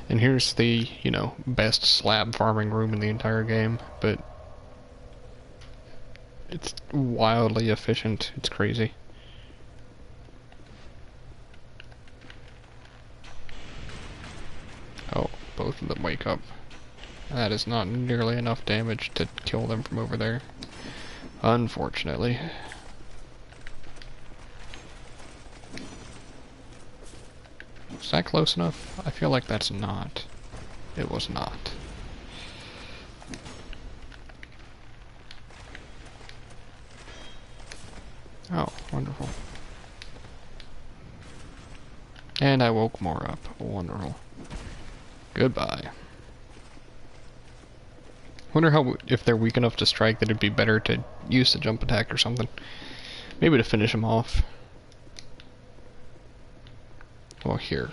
And here's the, you know, best slab farming room in the entire game, but it's wildly efficient. It's crazy. Oh, both of them wake up. That is not nearly enough damage to kill them from over there, unfortunately. Was that close enough? I feel like that's not. It was not. Oh, wonderful. And I woke more up. Wonderful. Goodbye. Wonder how, if they're weak enough to strike, that it'd be better to use the jump attack or something. Maybe to finish them off. Well, here.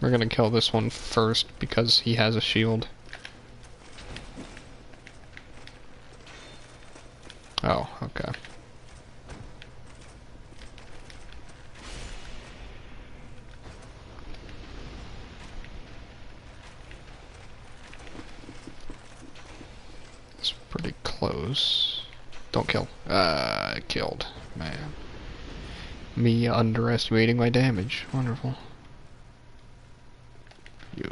We're gonna kill this one first because he has a shield. Oh, okay. It's pretty close. Don't kill. Killed. Man. Me underestimating my damage. Wonderful. You.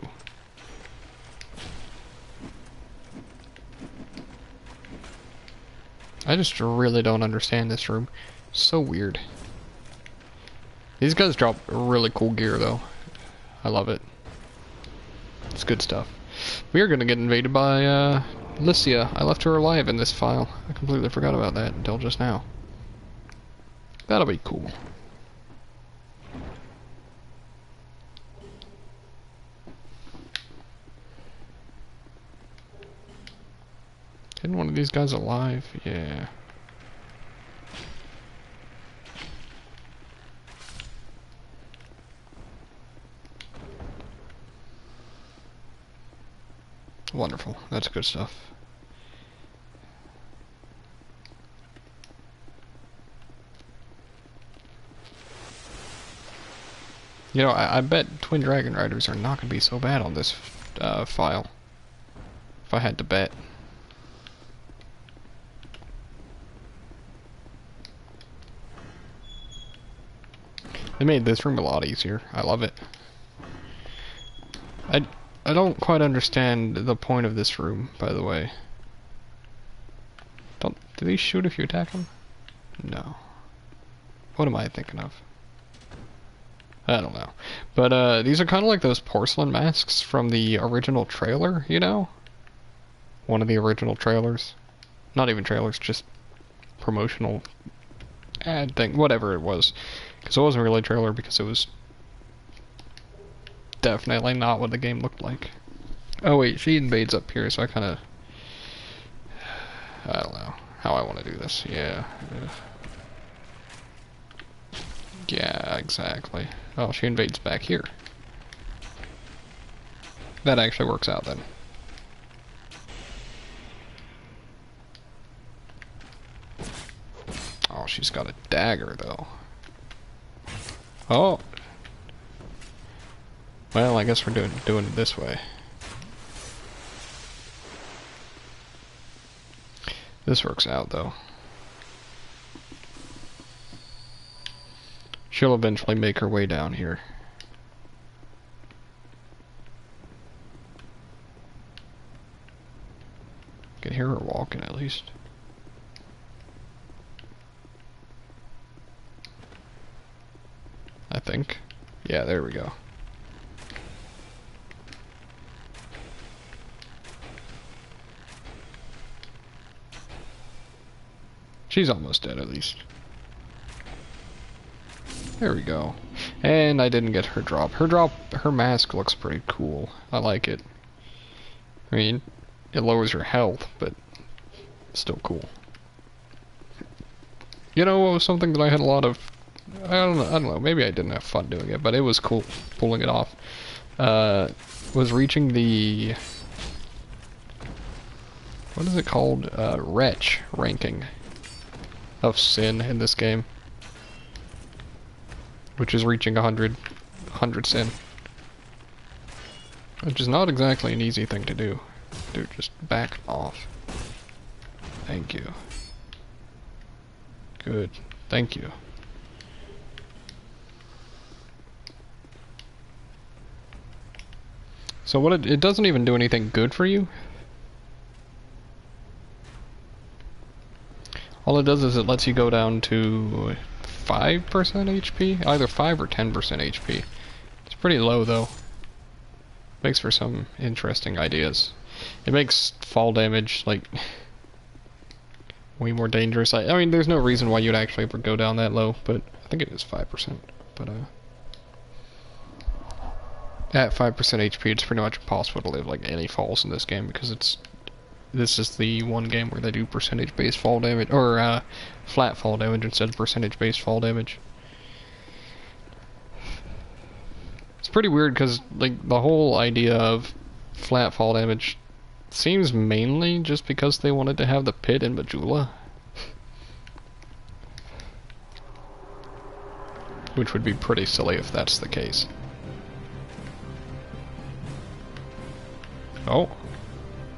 I just really don't understand this room. So weird. These guys drop really cool gear though. I love it. It's good stuff. We are gonna get invaded by Lycia. I left her alive in this file. I completely forgot about that until just now. That'll be cool. Isn't one of these guys alive? Yeah. Wonderful. That's good stuff. You know, I bet Twin Dragon Riders are not going to be so bad on this file. If I had to bet. They made this room a lot easier. I love it. I don't quite understand the point of this room, by the way. Do these shoot if you attack them? No. What am I thinking of? I don't know. But these are kind of like those porcelain masks from the original trailer, you know? One of the original trailers. Not even trailers, just promotional ad thing, whatever it was. Because it wasn't really a trailer because it was definitely not what the game looked like. Oh wait, she invades up here, so I kind of... I don't know how I want to do this. Yeah. Yeah, exactly. Oh, she invades back here. That actually works out then. Oh, she's got a dagger though. Oh. Well, I guess we're doing it this way. This works out though. She'll eventually make her way down here. Can hear her walking at least. I think. Yeah, there we go. She's almost dead at least. There we go. And I didn't get her drop. Her mask looks pretty cool. I like it. I mean, it lowers your health, but still cool. You know what was something that I had a lot of... I don't know, maybe I didn't have fun doing it, but it was cool pulling it off. Was reaching the... What is it called? Wretch ranking of Sin in this game. Which is reaching 100 Sin. Which is not exactly an easy thing to do. Dude, just back off. Thank you. Good. Thank you. So what it doesn't even do anything good for you. All it does is it lets you go down to 5% HP, either 5 or 10% HP. It's pretty low though. Makes for some interesting ideas. It makes fall damage like way more dangerous. I mean, there's no reason why you'd actually ever go down that low, but I think it is 5%. But at 5% HP, it's pretty much impossible to live like any falls in this game because this is the one game where they do percentage-based fall damage, or flat fall damage instead of percentage-based fall damage. It's pretty weird because like the whole idea of flat fall damage seems mainly just because they wanted to have the pit in Majula. Which would be pretty silly if that's the case. Oh.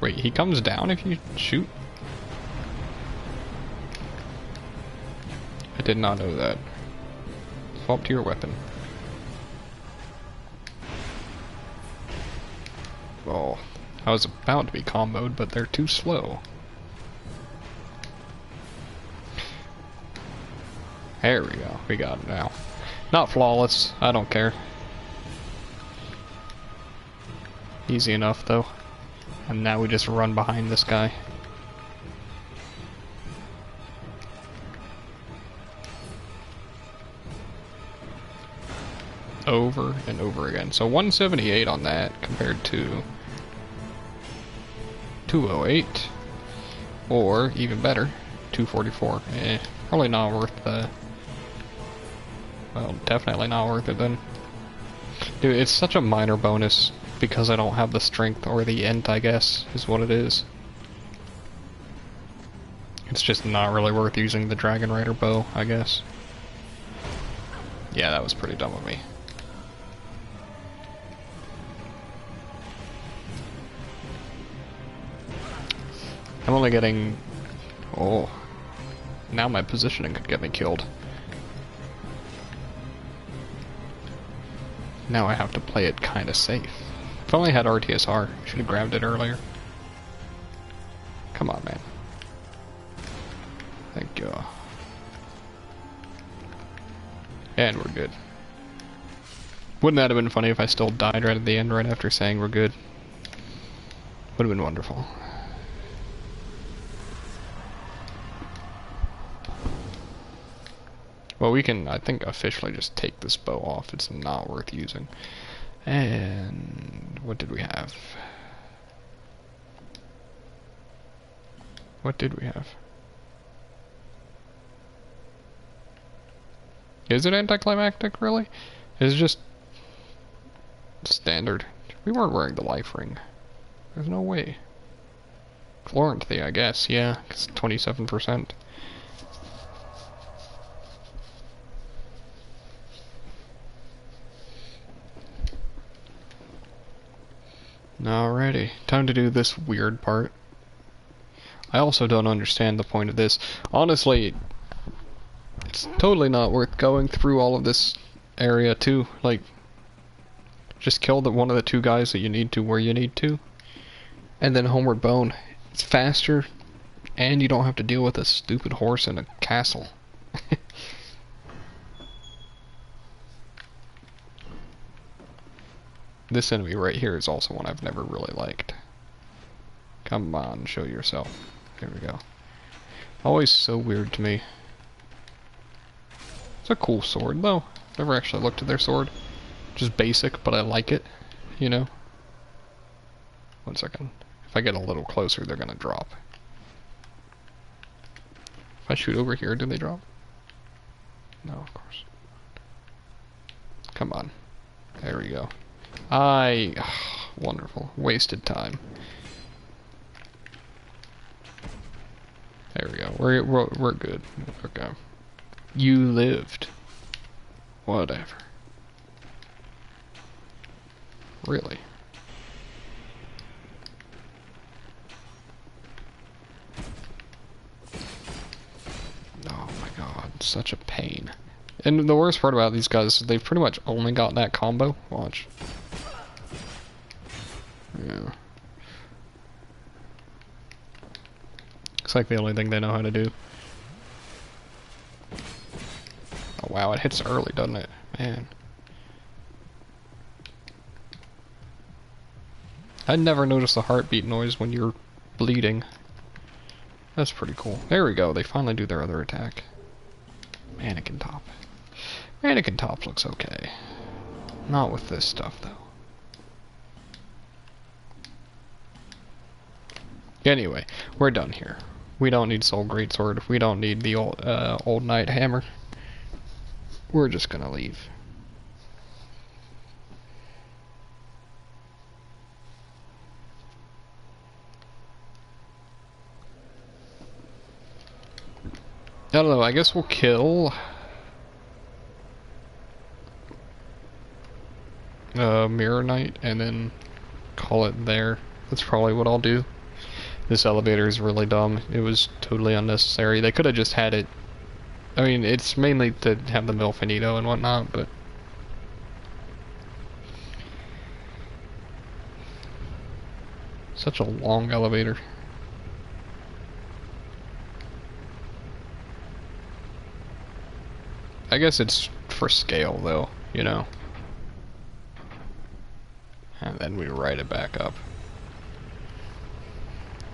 Wait, he comes down if you shoot? I did not know that. Swap to your weapon. Oh, I was about to be comboed, but they're too slow. There we go. We got it now. Not flawless. I don't care. Easy enough, though. And now we just run behind this guy. Over and over again. So 178 on that compared to 208. Or, even better, 244. Probably not worth the... Well, definitely not worth it then. Dude, it's such a minor bonus because I don't have the strength or the int, I guess, is what it is. It's just not really worth using the Dragon Rider bow, I guess. Yeah, that was pretty dumb of me. I'm only getting... Oh. Now my positioning could get me killed. Now I have to play it kinda safe. If I only had RTSR, I should have grabbed it earlier. Come on, man. Thank you. And we're good. Wouldn't that have been funny if I still died right at the end, right after saying we're good? Would have been wonderful. Well, we can, I think, officially just take this bow off. It's not worth using. And what did we have? What did we have? Is it anticlimactic, really? Is it just standard? We weren't wearing the life ring. There's no way. Florenthy, I guess, yeah, it's 27%. Alrighty, time to do this weird part. I also don't understand the point of this. Honestly, it's totally not worth going through all of this area too. Like, just kill one of the two guys that you need to where you need to. And then Homeward Bone. It's faster, and you don't have to deal with a stupid horse in a castle. This enemy right here is also one I've never really liked. Come on, show yourself. Here we go. Always so weird to me. It's a cool sword, though. Never actually looked at their sword. Just basic, but I like it, you know? One second. If I get a little closer, they're gonna drop. If I shoot over here, do they drop? No, of course. Come on. There we go. Wonderful. Wasted time. There we go. We're good. Okay. You lived. Whatever. Really? Oh my god, such a pain. And the worst part about these guys is they've pretty much only got that combo. Watch. Yeah. It's like the only thing they know how to do. Oh wow, it hits early, doesn't it? Man. I never noticed the heartbeat noise when you're bleeding. That's pretty cool. There we go, they finally do their other attack. Mannequin top. Mannequin top looks okay. Not with this stuff, though. Anyway, we're done here. We don't need Soul Greatsword. We don't need the old Knight Hammer. We're just gonna leave. I don't know, I guess we'll kill Mirror Night and then call it there. That's probably what I'll do. This elevator is really dumb. It was totally unnecessary. They could have just had it. I mean, it's mainly to have the Milfinito and whatnot, but such a long elevator. I guess it's for scale, though, you know. And then we ride it back up.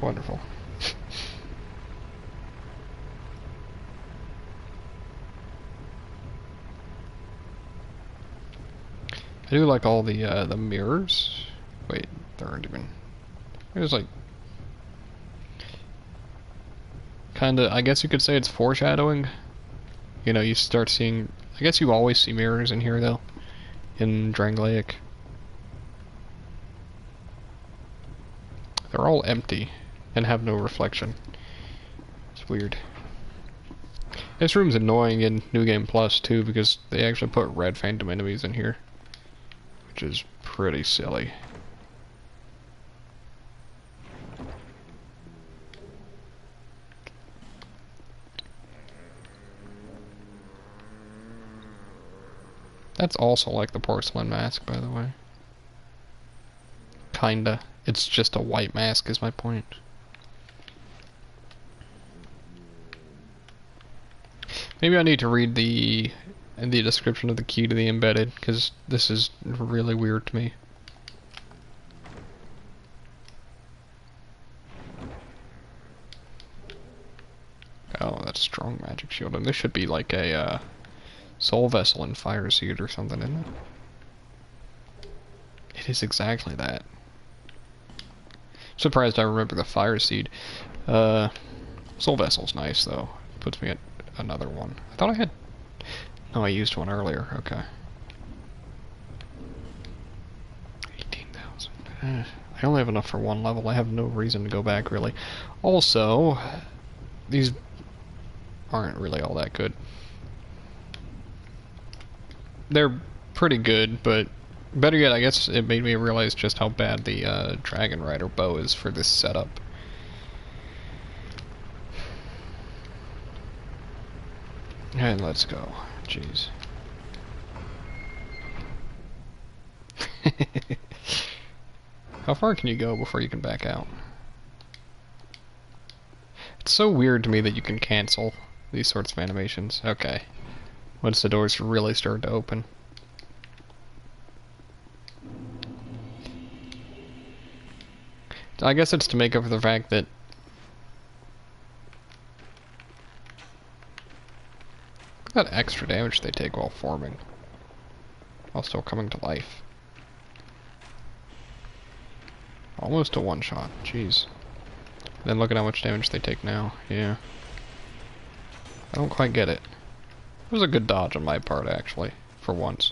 Wonderful. I do like all the mirrors. Wait, there aren't even. There's like kinda, I guess you could say it's foreshadowing. You know, you start seeing, I guess you always see mirrors in here though, in Drangleic. They're all empty and have no reflection. It's weird. This room's annoying in New Game Plus too because they actually put red phantom enemies in here, which is pretty silly. That's also like the porcelain mask, by the way. Kinda. It's just a white mask is my point. Maybe I need to read the description of the key to the embedded, because this is really weird to me. Oh, that's strong magic shield, and this should be like a soul vessel and fire seed or something, isn't it? It is exactly that. Surprised I remember the fire seed. Soul vessel's nice though. Puts me at another one. I thought I had. No, I used one earlier. Okay. 18,000. I only have enough for one level. I have no reason to go back really. Also, these aren't really all that good. They're pretty good, but better yet, I guess it made me realize just how bad the Dragon Rider bow is for this setup. And let's go. Jeez. How far can you go before you can back out? It's so weird to me that you can cancel these sorts of animations. Okay. Once the doors really start to open. I guess it's to make up for the fact that look at that extra damage they take while forming, while still coming to life. Almost a one-shot, jeez. Then look at how much damage they take now, yeah. I don't quite get it. It was a good dodge on my part, actually, for once.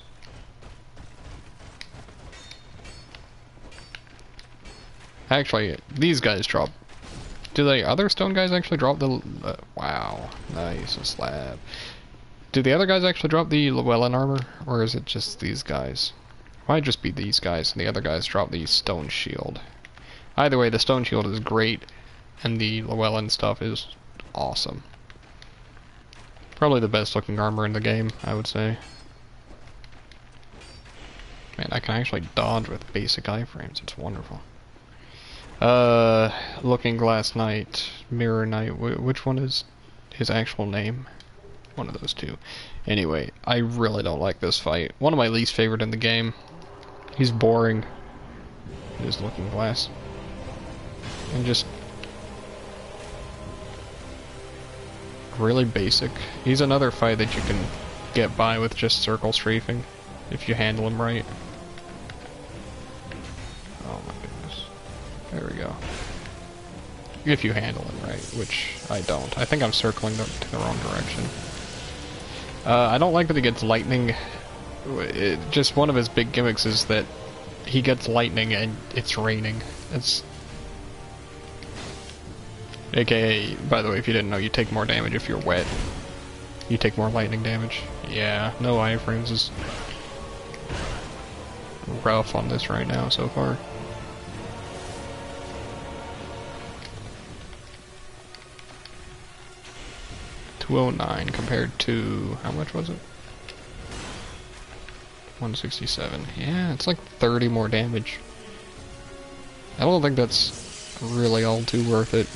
Actually, these guys drop. Do the other stone guys actually drop the... wow, nice, a slab. Do the other guys actually drop the Llewellyn armor, or is it just these guys? Might just be these guys, and the other guys drop the stone shield. Either way, the stone shield is great, and the Llewellyn stuff is awesome. Probably the best looking armor in the game, I would say. Man, I can actually dodge with basic iframes, it's wonderful. Looking Glass Knight, Mirror Knight, which one is his actual name? One of those two. Anyway, I really don't like this fight. One of my least favorite in the game. He's boring. His Looking Glass. And just really basic. He's another fight that you can get by with just circle strafing if you handle him right. Oh my goodness. There we go. If you handle him right, which I don't. I think I'm circling to the wrong direction. I don't like that he gets lightning. Just one of his big gimmicks is that he gets lightning and it's raining. It's... AKA, by the way, if you didn't know, you take more damage if you're wet. You take more lightning damage. Yeah, no iframes is rough on this right now so far. $209 compared to, how much was it? 167. Yeah, it's like 30 more damage. I don't think that's really all too worth it.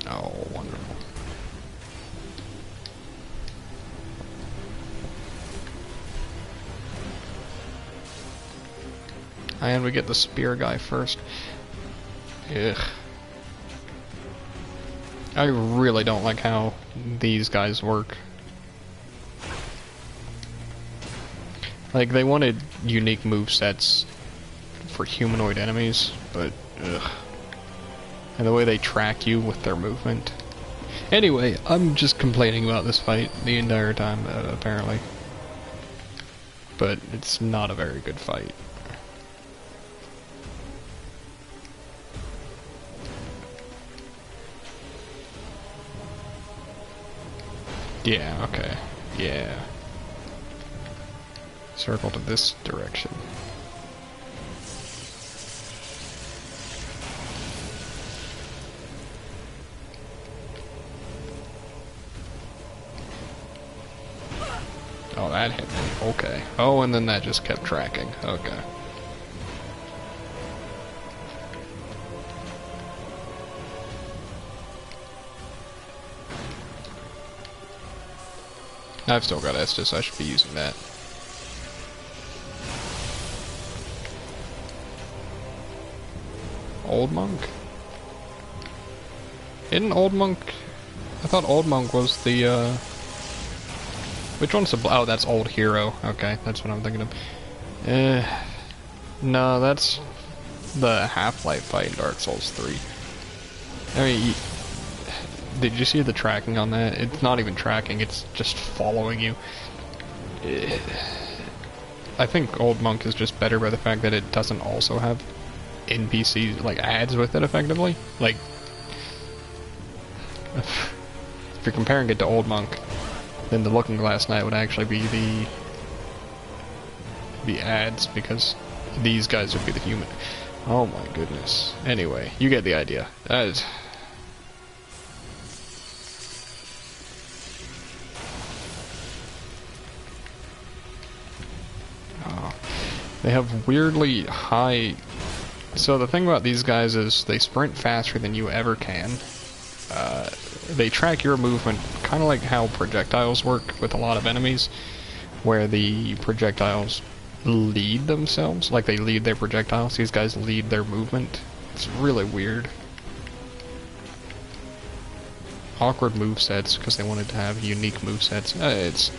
Oh, wonderful. And we get the spear guy first. Ugh. I really don't like how these guys work. Like, they wanted unique movesets for humanoid enemies, but ugh. And the way they track you with their movement. Anyway, I'm just complaining about this fight the entire time, apparently. But it's not a very good fight. Yeah, okay. Yeah. Circle to this direction. Oh, that hit me. Okay. Oh, and then that just kept tracking. Okay. I've still got Estus, I should be using that. Old Monk? Isn't Old Monk... I thought Old Monk was the, Which one's the... Oh, that's Old Hero. Okay, that's what I'm thinking of. No, that's the Half-Life fight in Dark Souls 3. I mean... Did you see the tracking on that? It's not even tracking, it's just following you. I think Old Monk is just better by the fact that it doesn't also have NPC, like, ads with it, effectively. Like, if you're comparing it to Old Monk, then the Looking Glass Knight would actually be the ads, because these guys would be the human. Oh my goodness. Anyway, you get the idea. That is... They have weirdly high... So the thing about these guys is they sprint faster than you ever can. They track your movement kind of like how projectiles work with a lot of enemies, where the projectiles lead themselves, like they lead their projectiles. These guys lead their movement. It's really weird. Awkward movesets because they wanted to have unique movesets. It's...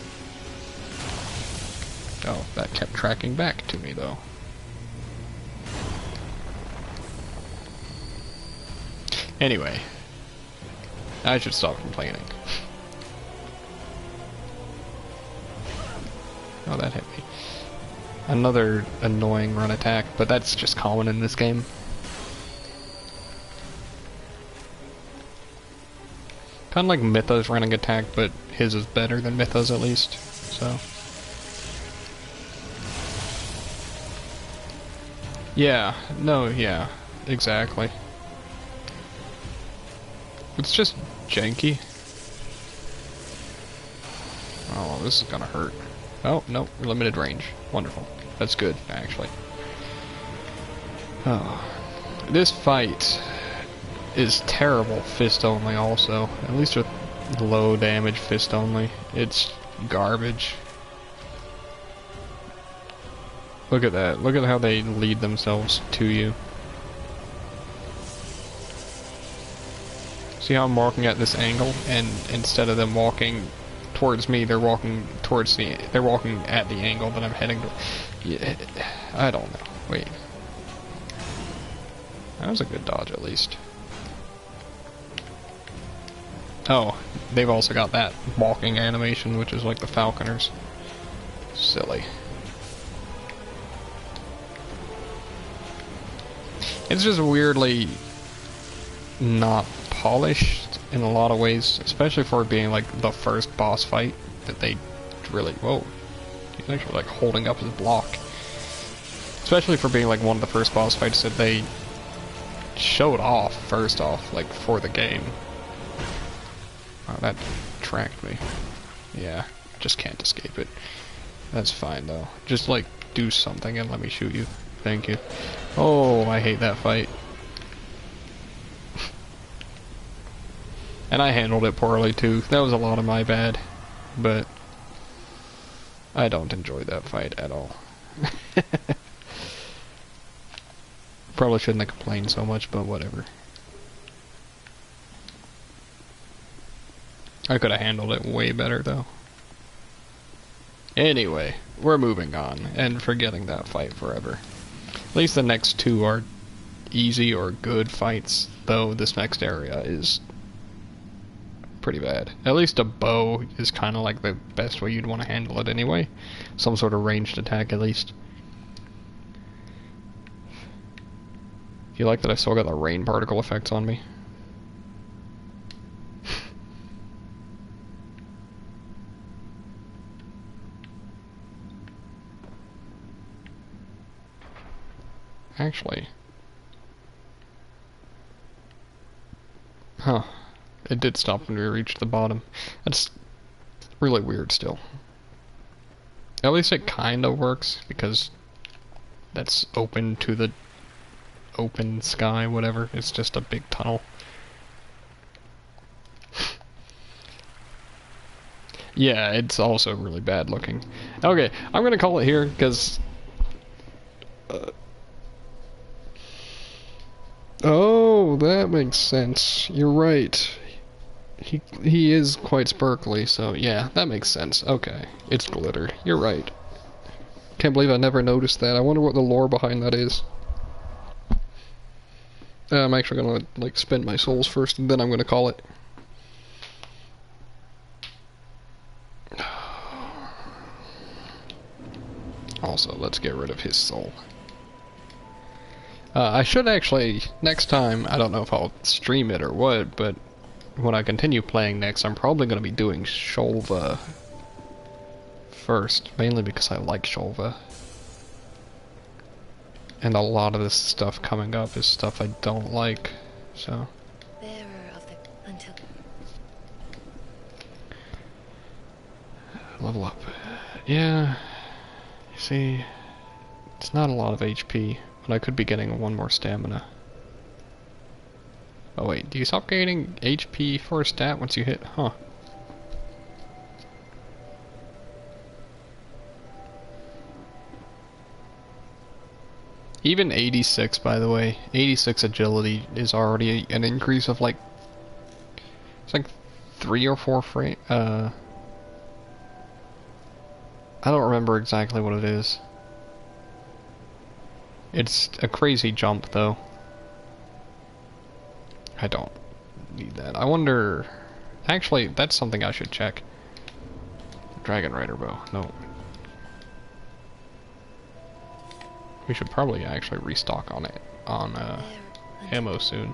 Oh, that kept tracking back to me, though. Anyway, I should stop complaining. Oh, that hit me. Another annoying run attack, but that's just common in this game. Kinda like Mytha's running attack, but his is better than Mytha's at least, so... Yeah, no, yeah, exactly. It's just janky. Oh, this is gonna hurt. Oh, no, limited range. Wonderful. That's good, actually. Oh. This fight is terrible fist only also. At least with low damage fist only. It's garbage. Look at that. Look at how they lead themselves to you. See how I'm walking at this angle, and instead of them walking towards me, they're walking towards the... They're walking at the angle that I'm heading to. Yeah, I don't know. Wait. That was a good dodge, at least. Oh, they've also got that walking animation, which is like the Falconers. Silly. It's just weirdly not polished in a lot of ways, especially for it being like the first boss fight that they really, whoa, he's actually like holding up his block. Especially for being like one of the first boss fights that they showed off, first off, like for the game. Oh, that tracked me. Yeah, just can't escape it. That's fine though. Just like do something and let me shoot you. Thank you. Oh, I hate that fight. And I handled it poorly too. That was a lot of my bad. But I don't enjoy that fight at all. Probably shouldn't have complained so much, but whatever. I could have handled it way better though. Anyway, we're moving on and forgetting that fight forever. At least the next two are easy or good fights, though this next area is pretty bad. At least a bow is kind of like the best way you'd want to handle it anyway. Some sort of ranged attack at least. You like that I still got the rain particle effects on me? Actually. Huh. It did stop when we reached the bottom. That's really weird still. At least it kinda works, because that's open to the open sky, whatever. It's just a big tunnel. Yeah, it's also really bad looking. Okay, I'm gonna call it here, because... oh, that makes sense. You're right. He is quite sparkly, so yeah, that makes sense. Okay, it's glitter. You're right. Can't believe I never noticed that. I wonder what the lore behind that is. I'm actually gonna like spend my souls first, and then I'm gonna call it. Also, let's get rid of his soul. I should actually, next time, I don't know if I'll stream it or what, but when I continue playing next, I'm probably going to be doing Shulva first, mainly because I like Shulva. And a lot of this stuff coming up is stuff I don't like, so... Bearer of the until level up. Yeah, you see, it's not a lot of HP, but I could be getting one more stamina. Oh wait, do you stop gaining HP for a stat once you hit? Huh. Even 86, by the way, 86 agility is already an increase of like, it's like 3 or 4 frame, I don't remember exactly what it is. It's a crazy jump though. I don't need that. I wonder, actually, that's something I should check. Dragon Rider bow, no. We should probably actually restock on it, on ammo soon.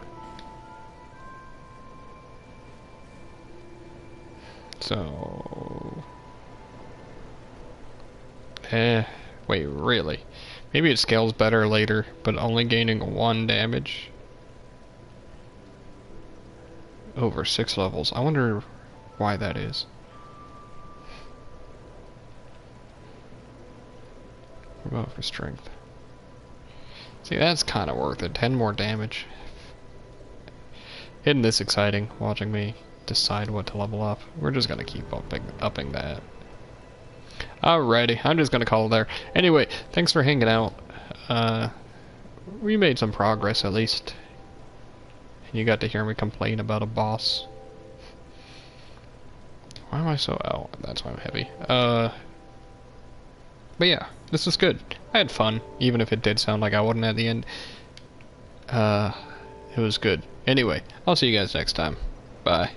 So... wait, really? Maybe it scales better later, but only gaining 1 damage? Over 6 levels. I wonder why that is. What about for strength? See, that's kind of worth it. 10 more damage. Isn't this exciting, watching me decide what to level up? We're just gonna keep upping that. Alrighty, I'm just gonna call it there. Anyway, thanks for hanging out. We made some progress, at least. You got to hear me complain about a boss. Why am I so... oh, that's why I'm heavy. But yeah, this was good. I had fun, even if it did sound like I wouldn't at the end. It was good. Anyway, I'll see you guys next time. Bye.